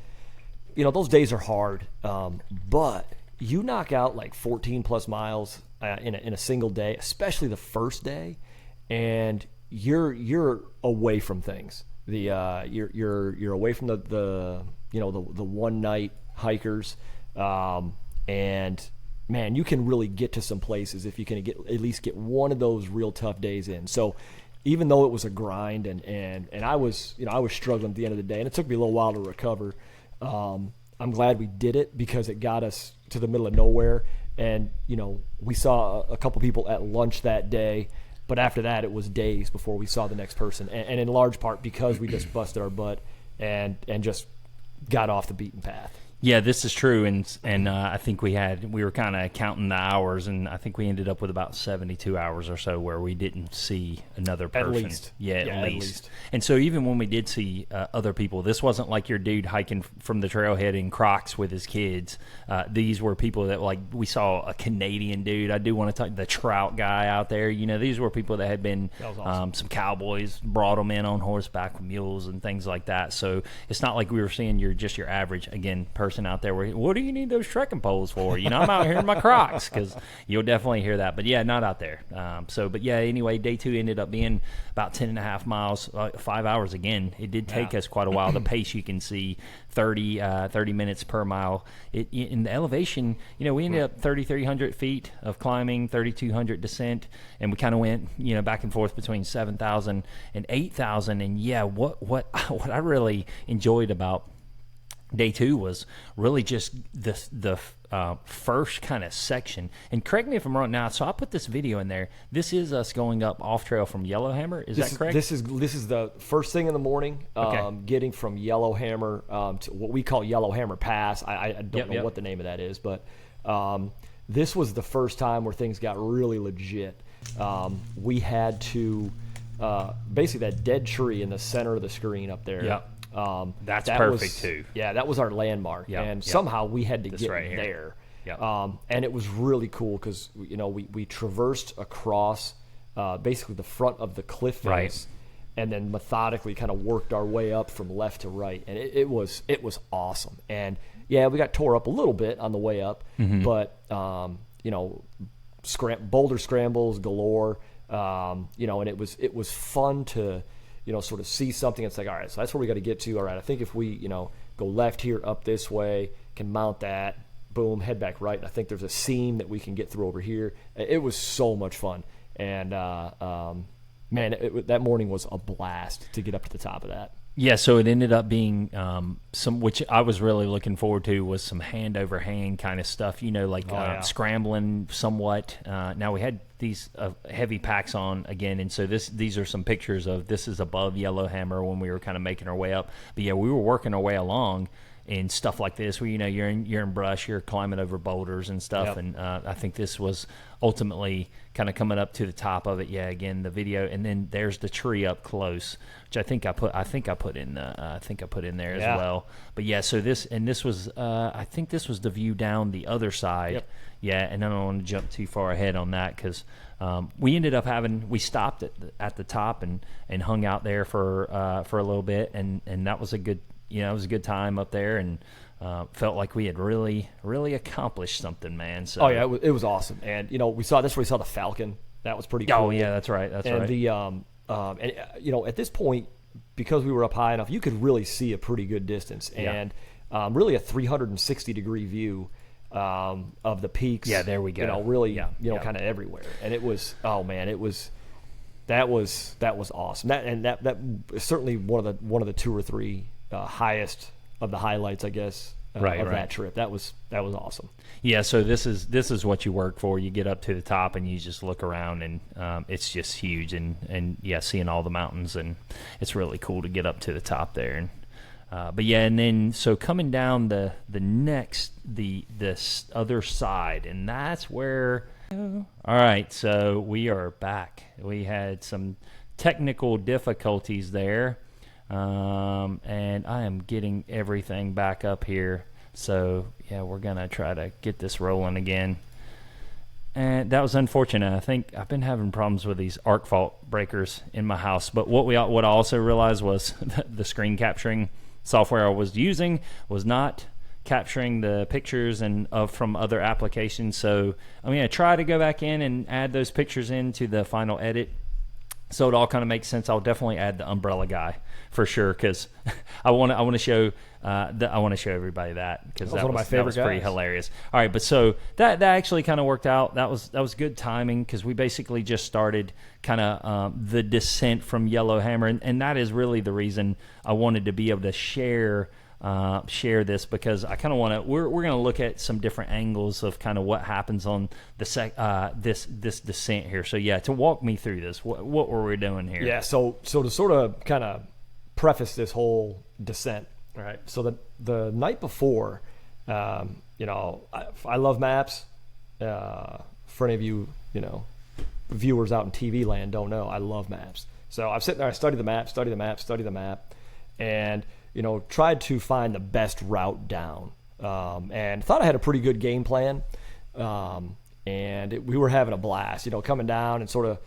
those days are hard, but you knock out like 14 plus miles in a single day, especially the first day, and you're away from things. You're away from the one night hikers, and man, you can really get to some places if you can at least get one of those real tough days in. So even though it was a grind and I was struggling at the end of the day, and it took me a little while to recover, I'm glad we did it because it got us to the middle of nowhere. And we saw a couple people at lunch that day, but after that it was days before we saw the next person, and in large part because we just busted our butt and just got off the beaten path. Yeah, this is true, and I think we were kind of counting the hours, and I think we ended up with about 72 hours or so where we didn't see another person. At least. Yeah, at least. And so even when we did see other people, this wasn't like your dude hiking from the trailhead in Crocs with his kids. These were people that, like, we saw a Canadian dude. I do want to talk the trout guy out there. These were people that had been awesome. Some cowboys brought them in on horseback with mules and things like that. So it's not like we were seeing your average, again, person out there where, what do you need those trekking poles for? I'm out here in my Crocs, because you'll definitely hear that. But yeah, not out there. But yeah, anyway, day 2 ended up being about 10 and a half miles, 5 hours again. It did take us quite a while. The pace, you can see 30 minutes per mile. In the elevation, we ended up 3,300 feet of climbing, 3,200 descent, and we kind of went, back and forth between 7,000 and 8,000. And yeah, what I really enjoyed about day 2 was really just the first kind of section. And correct me if I'm wrong now. So I put this video in there. This is us going up off trail from Yellowhammer. Is that correct? This is the first thing in the morning. Getting from Yellowhammer to what we call Yellowhammer Pass. I don't know what the name of that is, but this was the first time where things got really legit. We had to basically that dead tree in the center of the screen up there. Yeah. That's perfect too. Yeah, that was our landmark, and somehow we had to get right there. And it was really cool because we traversed across basically the front of the cliff face, and then methodically kind of worked our way up from left to right, and it was awesome. And yeah, we got tore up a little bit on the way up, but boulder scrambles galore, and it was fun to sort of see something. It's like, all right, so that's where we got to get to. All right, I think if we, go left here, up this way, can mount that, boom, head back right. And I think there's a seam that we can get through over here. It was so much fun. And, man, that morning was a blast to get up to the top of that. Yeah, so it ended up being which I was really looking forward to, was some hand over hand kind of stuff, scrambling somewhat. Now we had these heavy packs on again, and so these are some pictures of this is above Yellowhammer when we were kind of making our way up. But yeah, we were working our way along and stuff like this where you're in brush, you're climbing over boulders and stuff. And I think this was ultimately kind of coming up to the top of it. Yeah, again, the video, and then there's the tree up close, which I think I put in there as well. But yeah, so this was I think this was the view down the other side. Yeah, and I don't want to jump too far ahead on that because we ended up we stopped at the top and hung out there for a little bit, and that was a good it was a good time up there, and felt like we had really, really accomplished something, man. So it was awesome. And we saw this where we saw the Falcon. That was pretty cool. Oh yeah, that's right. And the at this point, because we were up high enough, you could really see a pretty good distance, and really a 360 degree view of the peaks. Yeah, there we go. Really, kind of everywhere. And it was, that was awesome. That is certainly one of the 2 or 3 highest of the highlights, I guess, of that trip. That was awesome. Yeah, so this is what you work for. You get up to the top and you just look around, and it's just huge, and seeing all the mountains, and it's really cool to get up to the top there. And but yeah, and then so coming down the other side, and that's where. All right, so we are back. We had some technical difficulties there. And I am getting everything back up here. So yeah, we're gonna try to get this rolling again. And that was unfortunate. I think I've been having problems with these arc fault breakers in my house. But what I also realized was the screen capturing software I was using was not capturing the pictures from other applications. So I'm going to try to go back in and add those pictures into the final edit, so it all kind of makes sense. I'll definitely add the umbrella guy for sure, because I want to show everybody that, because that was one of my favorite that was pretty guys. hilarious. All right, but so that actually kind of worked out. That was good timing, because we basically just started kind of the descent from Yellowhammer, and that is really the reason I wanted to be able to share this, because I kind of want to. We're going to look at some different angles of kind of what happens on the this descent here. So yeah, to walk me through this, what were we doing here? Yeah, so to sort of kind of preface this whole descent, all right? So the night before, I love maps. For any of you, viewers out in TV land don't know, I love maps. So I'm sitting there, I study the map, and tried to find the best route down, and thought I had a pretty good game plan. We were having a blast, coming down and sort of,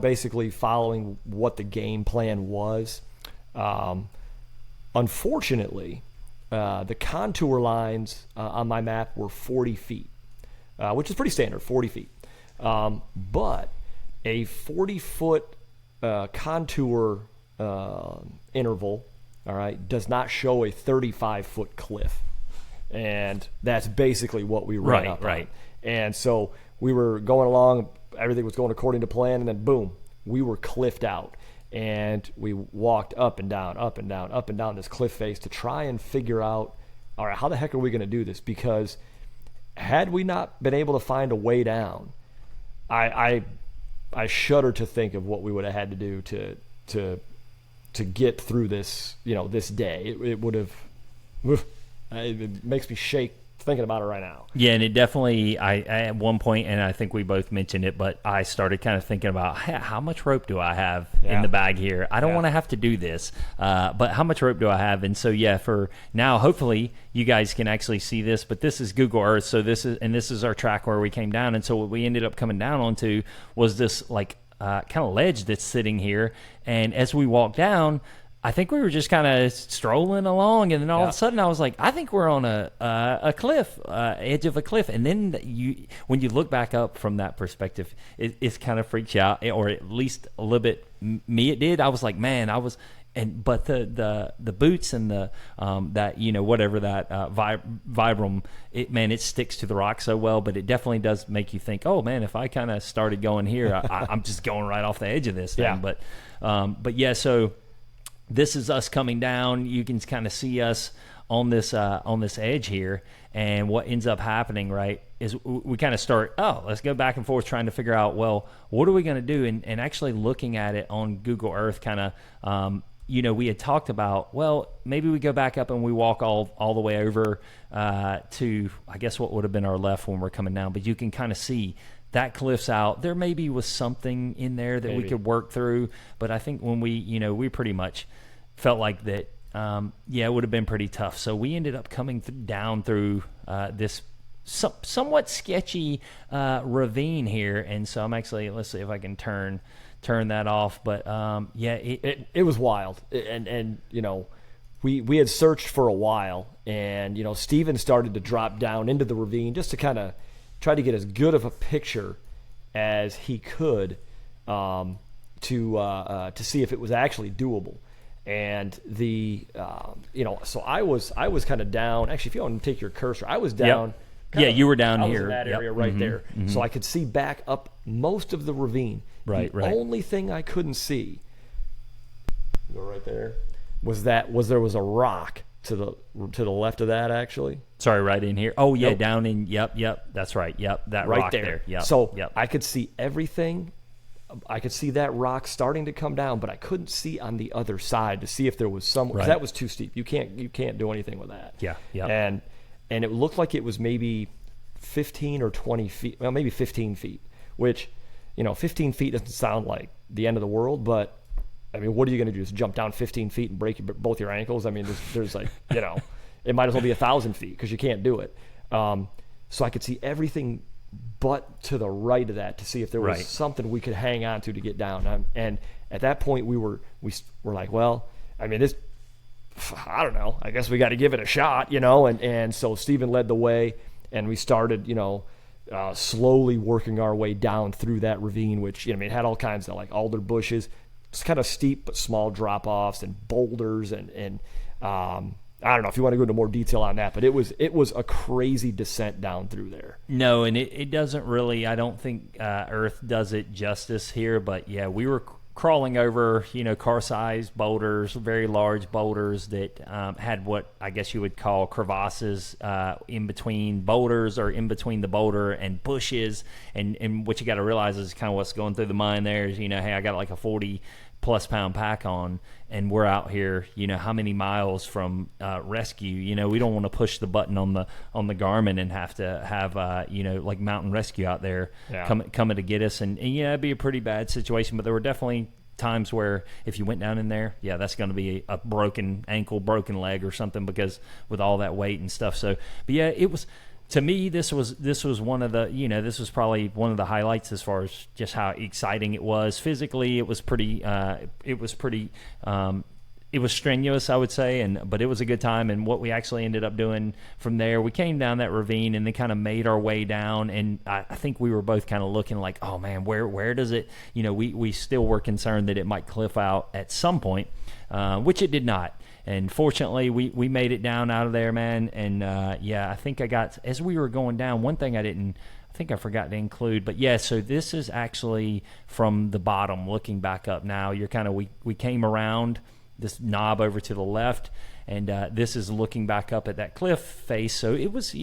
basically following what the game plan was. Unfortunately, the contour lines on my map were 40 feet, which is pretty standard, 40 feet. But a 40-foot contour interval, all right, does not show a 35-foot cliff. And that's basically what we ran up on. Right. And so we were going along, everything was going according to plan, and then boom, we were cliffed out. And we walked up and down this cliff face to try and figure out, all right, how the heck are we going to do this? Because had we not been able to find a way down, I shudder to think of what we would have had to do to get through this, this day. It would have, it makes me shake thinking about it right now. Yeah, and it definitely, I at one point, and I think we both mentioned it, but I started kind of thinking about how much rope do I have in the bag here? I don't want to have to do this, but how much rope do I have? And so, yeah, for now, hopefully you guys can actually see this, but this is Google Earth, so this is our track where we came down, and so what we ended up coming down onto was this, like, kind of ledge that's sitting here, and as we walked down, I think we were just kind of strolling along, and then all of a sudden I was like, I think we're on a cliff, edge of a cliff. And then when you look back up from that perspective, it kind of freaks you out, or at least a little bit me it did. I was like, man, but the boots and the that whatever that Vibram, it sticks to the rock so well, but it definitely does make you think, oh man, if I kind of started going here, I'm just going right off the edge of this thing. Yeah. But yeah, so this is us coming down. You can kind of see us on this edge here, and what ends up happening, right, is we kind of start, let's go back and forth trying to figure out, well, what are we going to do? And actually looking at it on Google Earth, kind of, we had talked about, well, maybe we go back up and we walk all the way over to, I guess, what would have been our left when we're coming down. But you can kind of see that cliff's out. There maybe was something in there that we could work through. But I think when we pretty much felt like that, it would have been pretty tough. So we ended up coming down through this somewhat sketchy ravine here. And so I'm actually, let's see if I can turn that off. But it was wild. And we had searched for a while, and Steven started to drop down into the ravine just to kind of try to get as good of a picture as he could to see if it was actually doable. And so I was kind of down. Actually, if you want to take your cursor, I was down. Yep. You were down I here. was in that area right there. Mm-hmm. So I could see back up most of the ravine. Right. The only thing I couldn't see, go right there, was there was a rock to the left of that, actually. Sorry, right in here. Oh yeah, nope. Down in. Yep. That's right. Yep, that right rock there. Yep. So yep. I could see everything. I could see that rock starting to come down, but I couldn't see on the other side to see if there was some. Because that was too steep. You can't do anything with that. Yeah. And it looked like it was maybe 15 or 20 feet. Well, maybe 15 feet. Which, 15 feet doesn't sound like the end of the world, but I mean, what are you going to do? Just jump down 15 feet and break both your ankles? I mean, there's like, it might as well be 1,000 feet because you can't do it. So I could see everything but to the right of that to see if there was something we could hang on to get down. And at that point we were like, well, I mean, this, I don't know, I guess we got to give it a shot, and so Steven led the way, and we started, slowly working our way down through that ravine, which, it had all kinds of like alder bushes. It's kind of steep but small drop-offs and boulders and I don't know if you want to go into more detail on that, but it was a crazy descent down through there. No, and it doesn't really, I don't think Earth does it justice here, but yeah, we were crawling over, car-sized boulders, very large boulders that had what I guess you would call crevasses in between boulders or in between the boulder and bushes. And what you got to realize is kind of what's going through the mind there is, hey, I got like a 40-plus pound pack on, and we're out here, how many miles from rescue? We don't want to push the button on the Garmin and have to have like mountain rescue out there coming to get us, and it'd be a pretty bad situation. But there were definitely times where if you went down in there, that's going to be a broken ankle, broken leg, or something, because with all that weight and stuff. So, but yeah, it was. To me, this was one of the, this was probably one of the highlights as far as just how exciting it was. Physically, it was pretty, it was strenuous, I would say, but it was a good time. And what we actually ended up doing from there, we came down that ravine and then kind of made our way down. And I think we were both kind of looking like, oh man, where does it, we still were concerned that it might cliff out at some point, which it did not. And fortunately, we made it down out of there, man. And I think as we were going down, one thing I forgot to include, but yeah, so this is actually from the bottom looking back up now. You're kind of, we came around this knob over to the left, and this is looking back up at that cliff face. So it was,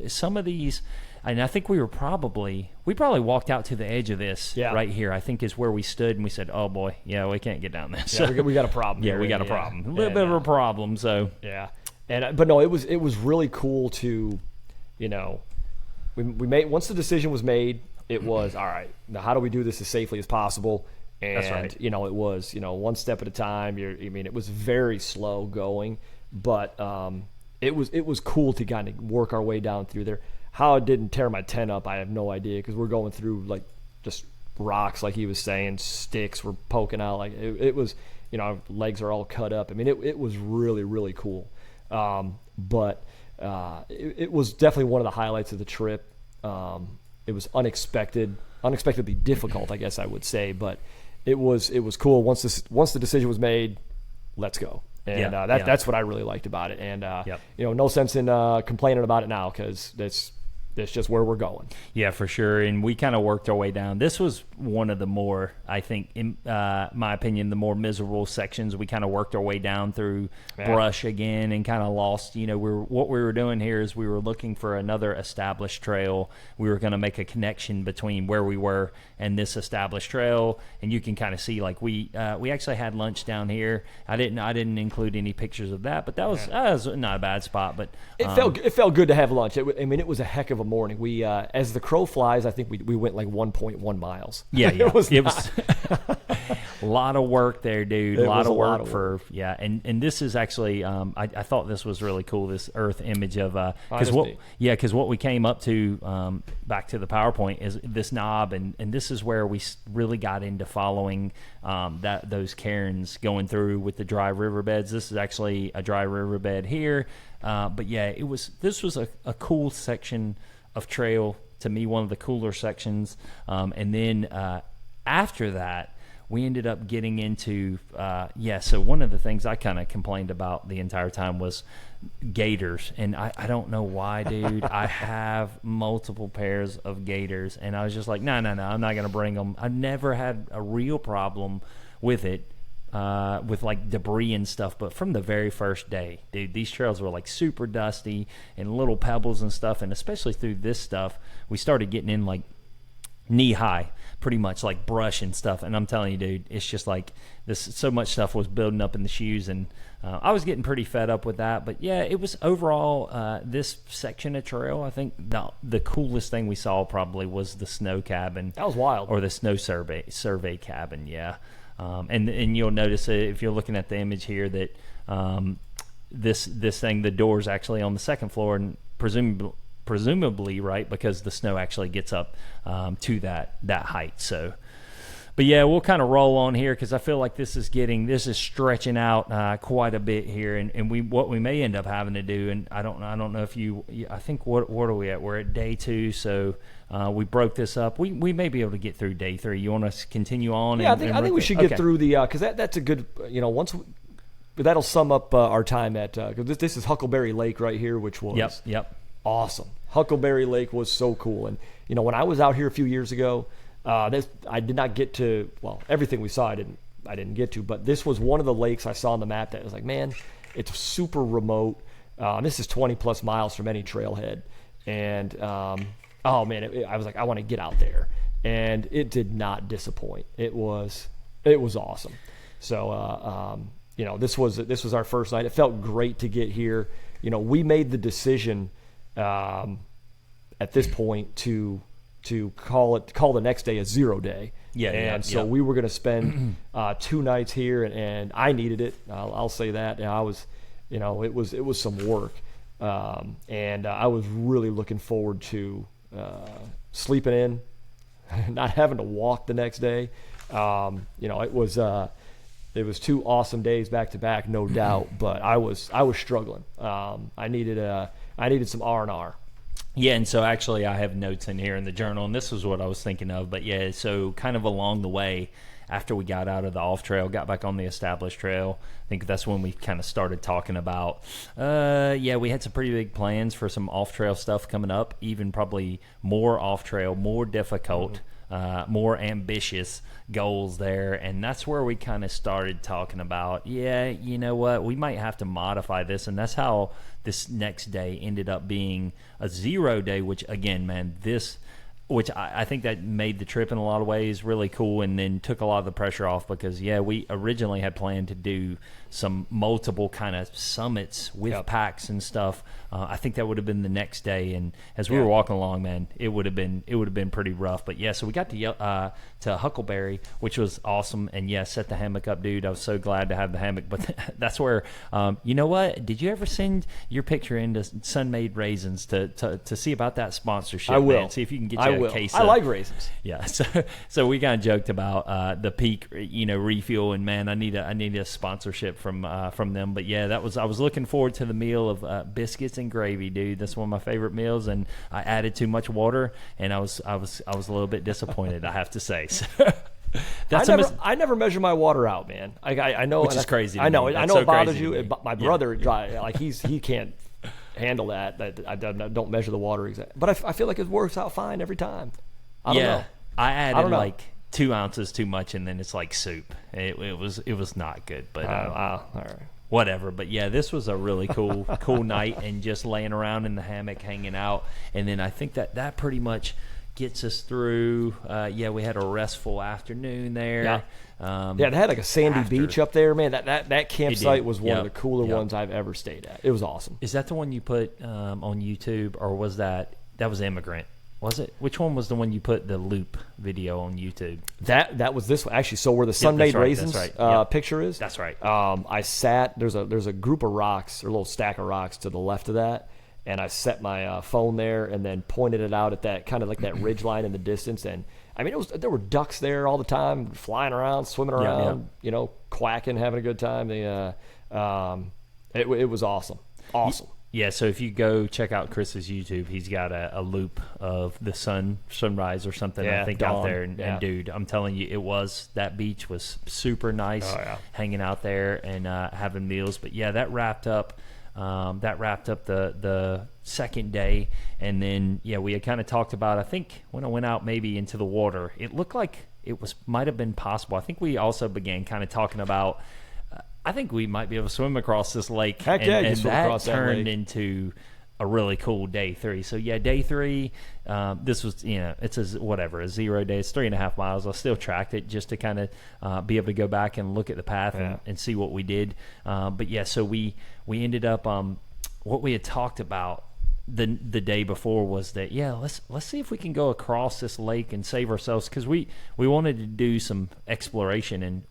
some of these, and I think we probably walked out to the edge of this right here, I think is where we stood, and we said, oh boy, we can't get down this. Yeah, we got a problem. Yeah, we got a problem. A little bit of a problem, so. Yeah. But no, it was really cool to, we made, once the decision was made, it was, all right, now how do we do this as safely as possible? And, that's right. It was, one step at a time. It was very slow going, but it was cool to kind of work our way down through there. How it didn't tear my tent up, I have no idea, because we're going through like just rocks, like he was saying, sticks were poking out. Like it was, our legs are all cut up. It was really, really cool. But it was definitely one of the highlights of the trip. It was unexpectedly difficult, I guess I would say, but it was cool. Once the decision was made, let's go. And that's what I really liked about it. And no sense in complaining about it now, because that's just where we're going. Yeah, for sure. And we kind of worked our way down. This was one of the more, I think, in my opinion, the more miserable sections. We kind of worked our way down through brush again and kind of lost. What we were doing here is we were looking for another established trail. We were going to make a connection between where we were and this established trail. And you can kind of see, like, we actually had lunch down here. I didn't include any pictures of that, but that was not a bad spot. But it felt good to have lunch. It was a heck of a morning. We as the crow flies, I think we went like 1.1 miles. Yeah. It was a lot of work there, dude. A lot of work. And this is actually I thought this was really cool, this Earth image of because what we came up to back to the PowerPoint is this knob, and this is where we really got into following those cairns going through with the dry riverbeds. This is actually a dry riverbed here, but yeah, this was a cool section of trail, to me, one of the cooler sections. And then after that, we ended up getting into so one of the things I kind of complained about the entire time was gators, and I don't know why, dude. I have multiple pairs of gators, and I was just like, no, I'm not gonna bring them. I never had a real problem with it, with like debris and stuff, but from the very first day, dude, these trails were like super dusty and little pebbles and stuff, and especially through this stuff, we started getting in like knee high, pretty much, like brush and stuff. And I'm telling you, dude, it's just like this, so much stuff was building up in the shoes, and I was getting pretty fed up with that. But yeah, it was overall this section of trail, I think the coolest thing we saw probably was the snow cabin. That was wild. Or the snow survey cabin. And you'll notice if you're looking at the image here that this thing, the door's actually on the second floor, and presumably, right, because the snow actually gets up to that height. So, but yeah, we'll kind of roll on here because I feel like this is stretching out quite a bit here, and what we may end up having to do, and I don't know if I think what are we at? We're at day 2, so we broke this up. We may be able to get through day 3. You want us to continue on? Yeah, I think we should get through the because that's a good that'll sum up our time at because this is Huckleberry Lake right here, which was yep awesome. Huckleberry Lake was so cool, and when I was out here a few years ago. I did not get to everything we saw. I didn't get to, but this was one of the lakes I saw on the map that was like, man, it's super remote. This is 20 plus miles from any trailhead, and oh man, I was like, I want to get out there, and it did not disappoint. It was awesome. So this was our first night. It felt great to get here. We made the decision at this point to call the next day a 0 day. So we were going to spend 2 nights here, and I needed it. I'll say that. And I was, it was some work, and I was really looking forward to sleeping in, not having to walk the next day. It was 2 awesome days back to back, no doubt. But I was struggling. I needed some R&R. Yeah, and so actually I have notes in here in the journal, and this was what I was thinking of. But yeah, so kind of along the way, after we got out of the off trail, got back on the established trail, I think that's when we kind of started talking about, we had some pretty big plans for some off trail stuff coming up, even probably more off trail, more difficult, more ambitious goals there. And that's where we kind of started talking about, you know what, we might have to modify this. And that's how this next day ended up being a 0 day, which again, man, which I think that made the trip in a lot of ways really cool, and then took a lot of the pressure off because, we originally had planned to do some multiple kind of summits with packs and stuff. I think that would have been the next day, and as we were walking along, man, it would have been pretty rough. But so we got to Huckleberry, which was awesome, and set the hammock up, dude. I was so glad to have the hammock. But that's where, you know what? Did you ever send your picture into Sun-Made Raisins to see about that sponsorship? I will. Man? See if you can get a case. I like raisins. Yeah, so we kind of joked about the Peak, refuel, and man, I need a sponsorship from them. But I was looking forward to the meal of biscuits and gravy, dude. That's one of my favorite meals, and I added too much water, and I was a little bit disappointed, I have to say. So, I never measure my water out, man. I know, which is crazy. I know. I know it bothers you. My brother, he can't handle that. That I don't measure the water exactly, but I feel like it works out fine every time. I don't know. I added like 2 ounces too much, and then it's like soup. It was not good, but all right. Whatever. But this was a really cool night, and just laying around in the hammock, hanging out, and then I think that pretty much gets us through. We had a restful afternoon there. They had like a sandy beach up there, man. That campsite was one of the cooler ones I've ever stayed at. It was awesome. Is that the one you put on YouTube, or was that was Immigrant? Was it? Which one was the one you put the loop video on YouTube? That was this one actually. So where the Sun-Made Raisins picture is. That's right. I sat. There's a group of rocks, or a little stack of rocks to the left of that, and I set my phone there, and then pointed it out at that kind of like that ridge line in the distance. And I mean, there were ducks there all the time, flying around, swimming around, quacking, having a good time. It was awesome. Awesome. Yeah, so if you go check out Chris's YouTube, he's got a loop of the sunrise or something, I think, out there. And dude, I'm telling you, that beach was super nice, hanging out there and having meals. But that wrapped up the second day. And then, we had kind of talked about, I think when I went out maybe into the water, it looked like might have been possible. I think we also began kind of talking about, I think we might be able to swim across this lake. Heck yeah, you swim across that lake. That turned into a really cool day 3. So day 3, this was, it's a 0 day. It's 3.5 miles. I still tracked it just to kind of be able to go back and look at the path and see what we did. So we ended up, what we had talked about the day before was that let's see if we can go across this lake and save ourselves, because we wanted to do some exploration. And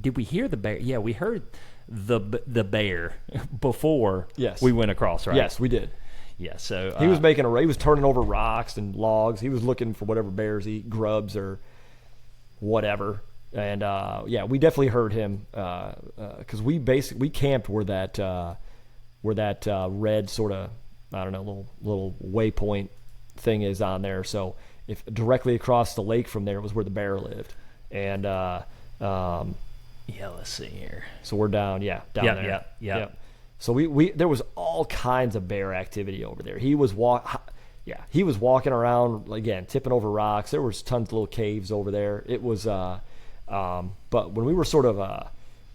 did we hear the bear? We heard the bear before Yes. we went across, right? Yes, we did. Yeah. So He was he was turning over rocks and logs. He was looking for whatever bears eat, grubs or whatever. And we definitely heard him because we camped where that red sort of, I don't know, little waypoint thing is on there. So if directly across the lake from there was where the bear lived. And let's see here. so we're down there. Yeah. So we there was all kinds of bear activity over there. He was walking around again, tipping over rocks. There was tons of little caves over there. It was but when we were sort of do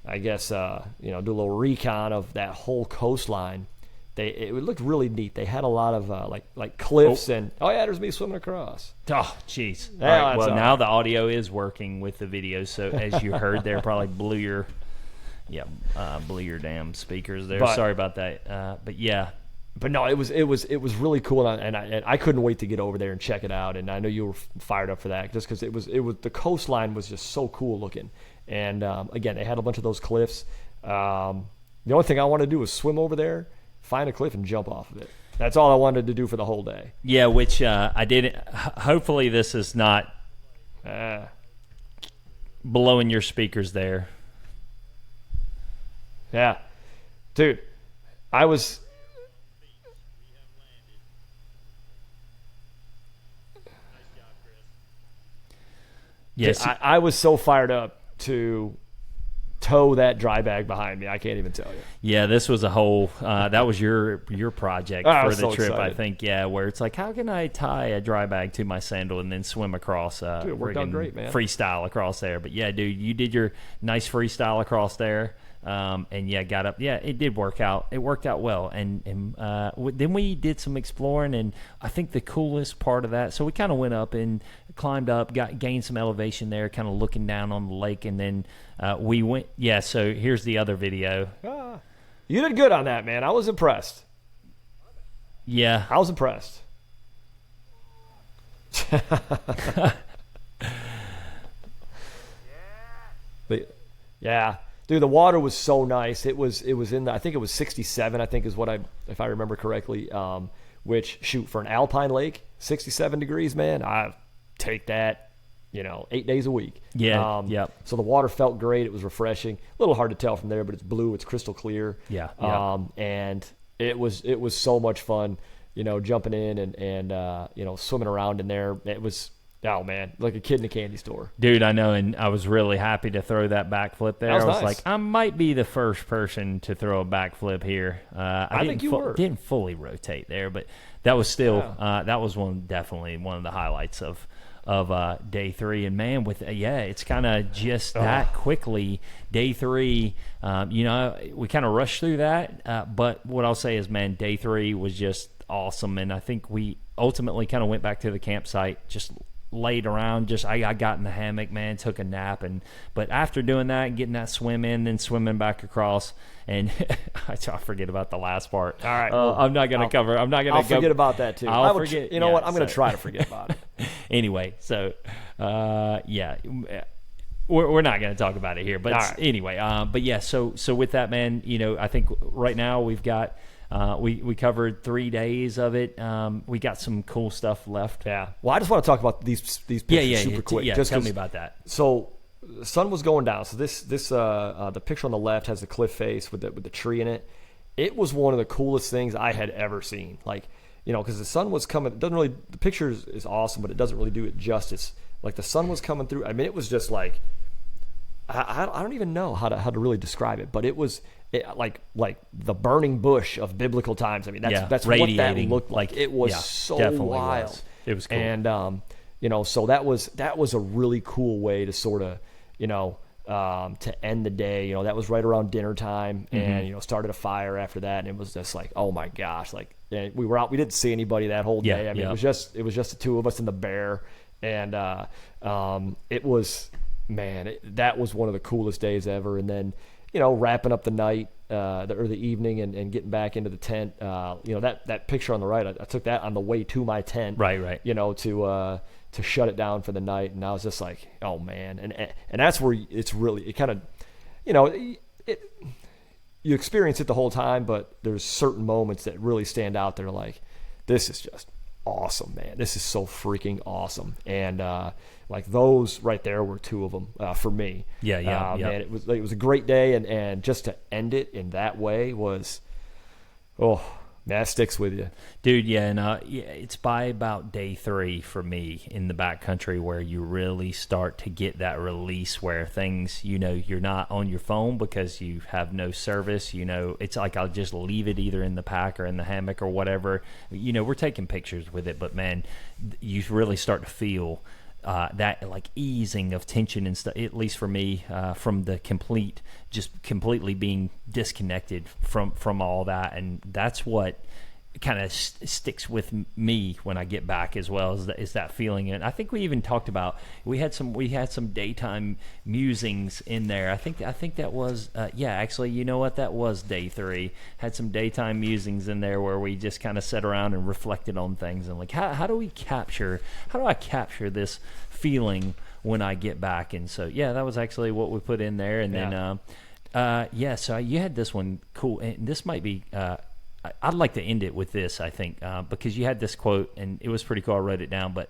a little recon of that whole coastline, it looked really neat. They had a lot of like cliffs and there's me swimming across. Oh, jeez. Yeah, All right, well, now the audio is working with the video, so as you heard there, probably blew your damn speakers there. Sorry about that. But yeah. But no, it was really cool, and I couldn't wait to get over there and check it out. And I know you were fired up for that just because it was the coastline was just so cool looking. And again, they had a bunch of those cliffs. The only thing I wanted to do was swim over there, find a cliff, and jump off of it. That's all I wanted to do for the whole day. Yeah, which I didn't. Hopefully, this is not blowing your speakers there. Yeah, dude, I was. Yes, I was so fired up to tow that dry bag behind me. I can't even tell you. Yeah, this was a whole. That was your project for the so trip, excited. I think. Yeah, where it's like, how can I tie a dry bag to my sandal and then swim across? Dude, it worked out great, man. Freestyle across there, but yeah, dude, you did your nice freestyle across there. And got up. Yeah, it did work out. It worked out well. And then we did some exploring, and I think the coolest part of that. So we kind of went up and climbed up, gained some elevation there, kind of looking down on the lake, and then we went. Yeah. So here's the other video. You did good on that, man. I was impressed. Yeah, I was impressed. Yeah. Dude, the water was so nice. It was in I think it was 67, I think is what if I remember correctly, which shoot for an alpine lake, 67 degrees, man. I take that, 8 days a week. Yeah. Yep. So the water felt great. It was refreshing. A little hard to tell from there, but it's blue, it's crystal clear. Yeah. And it was so much fun, jumping in and swimming around in there. It was, oh man, like a kid in a candy store. Dude, I know, and I was really happy to throw that backflip there. That was I was nice. like, I might be the first person to throw a backflip here. I think you were. Didn't fully rotate there, but that was still that was definitely one of the highlights of day 3. And man, it's kind of just that quickly. Day 3, we kind of rushed through that, but what I'll say is, man, day 3 was just awesome, and I think we ultimately kind of went back to the campsite, just laid around. I got in the hammock, man, took a nap, but after doing that and getting that swim in, then swimming back across, and I forget about the last part. All right, I'm not gonna cover. I'm not gonna. I'll forget about that too. I'll forget. You know what? I'm gonna try to forget about it. Anyway, so we're not gonna talk about it here, but right. Anyway, but yeah. So with that, man, I think right now we've got. We covered 3 days of it. We got some cool stuff left. Yeah. Well, I just want to talk about these pictures super quick. Yeah, just tell me about that. So the sun was going down. So this the picture on the left has the cliff face with the tree in it. It was one of the coolest things I had ever seen. Like, because the sun was coming. It doesn't really. The picture is awesome, but it doesn't really do it justice. Like the sun was coming through. I mean, it was just like I don't even know how to really describe it, but it was. Like the burning bush of biblical times. I mean, that's what that looked like. It was so wild. It was cool. And so that was a really cool way to sort of to end the day. That was right around dinner time, and started a fire after that, and it was just like, oh my gosh, like we were out. We didn't see anybody that whole day. I mean, it was just the two of us and the bear, and it was, man, that was one of the coolest days ever. And then. Wrapping up the night or the evening and getting back into the tent. That picture on the right, I took that on the way to my tent. Right. To shut it down for the night, and I was just like, oh man, and that's where it's really it kind of, you experience it the whole time, but there's certain moments that really stand out. They're like, this is just awesome, man. This is so freaking awesome. And like those right there were two of them for me. Yeah. Man, it was a great day, and just to end it in that way was, that sticks with you, dude. Yeah, and it's by about day 3 for me in the backcountry where you really start to get that release where things, you're not on your phone because you have no service. It's like I'll just leave it either in the pack or in the hammock or whatever. We're taking pictures with it, but man, you really start to feel that like easing of tension and stuff, at least for me, from the completely being disconnected from all that. And that's what kind of sticks with me when I get back as well, is that feeling. And I think we even talked about, we had some daytime musings in there. I think that was actually, you know what, that was day 3. Had some daytime musings in there where we just kind of sat around and reflected on things, and like how do I capture this feeling when I get back. And so that was actually what we put in there. And then so you had this one cool, and this might be I'd like to end it with this, I think, because you had this quote, and it was pretty cool. I wrote it down, but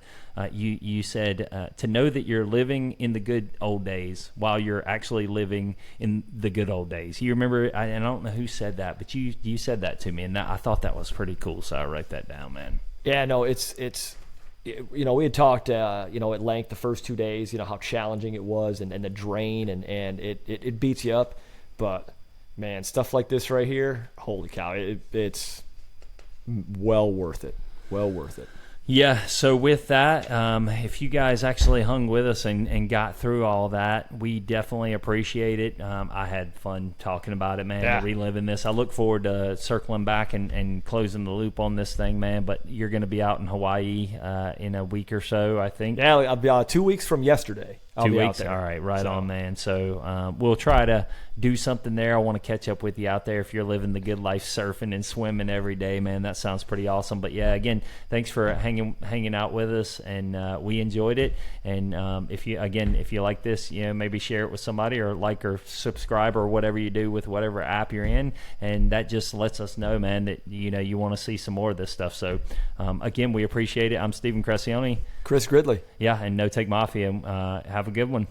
you said, to know that you're living in the good old days while you're actually living in the good old days. You remember, and I don't know who said that, but you said that to me, and I thought that was pretty cool, so I wrote that down, man. Yeah, no, it's we had talked, at length the first 2 days, how challenging it was, and the drain, and it beats you up, but man, stuff like this right here, holy cow, it's well worth it. Well worth it. Yeah, so with that, if you guys actually hung with us and got through all that, we definitely appreciate it. I had fun talking about it, man, reliving this. I look forward to circling back and closing the loop on this thing, man, but you're going to be out in Hawaii in a week or so, I think. Yeah, I'll be 2 weeks from yesterday. 2 weeks? All right, right on, man. So we'll try to do something there. I want to catch up with you out there if you're living the good life, surfing and swimming every day, man. That sounds pretty awesome. But yeah, again, thanks for hanging out with us, and we enjoyed it. And if you like this, maybe share it with somebody, or like or subscribe or whatever you do with whatever app you're in, and that just lets us know, man, that you want to see some more of this stuff. So again, we appreciate it. I'm Stephen Crescione. Chris Gridley. Yeah, and No Take Mafia. Have a good one.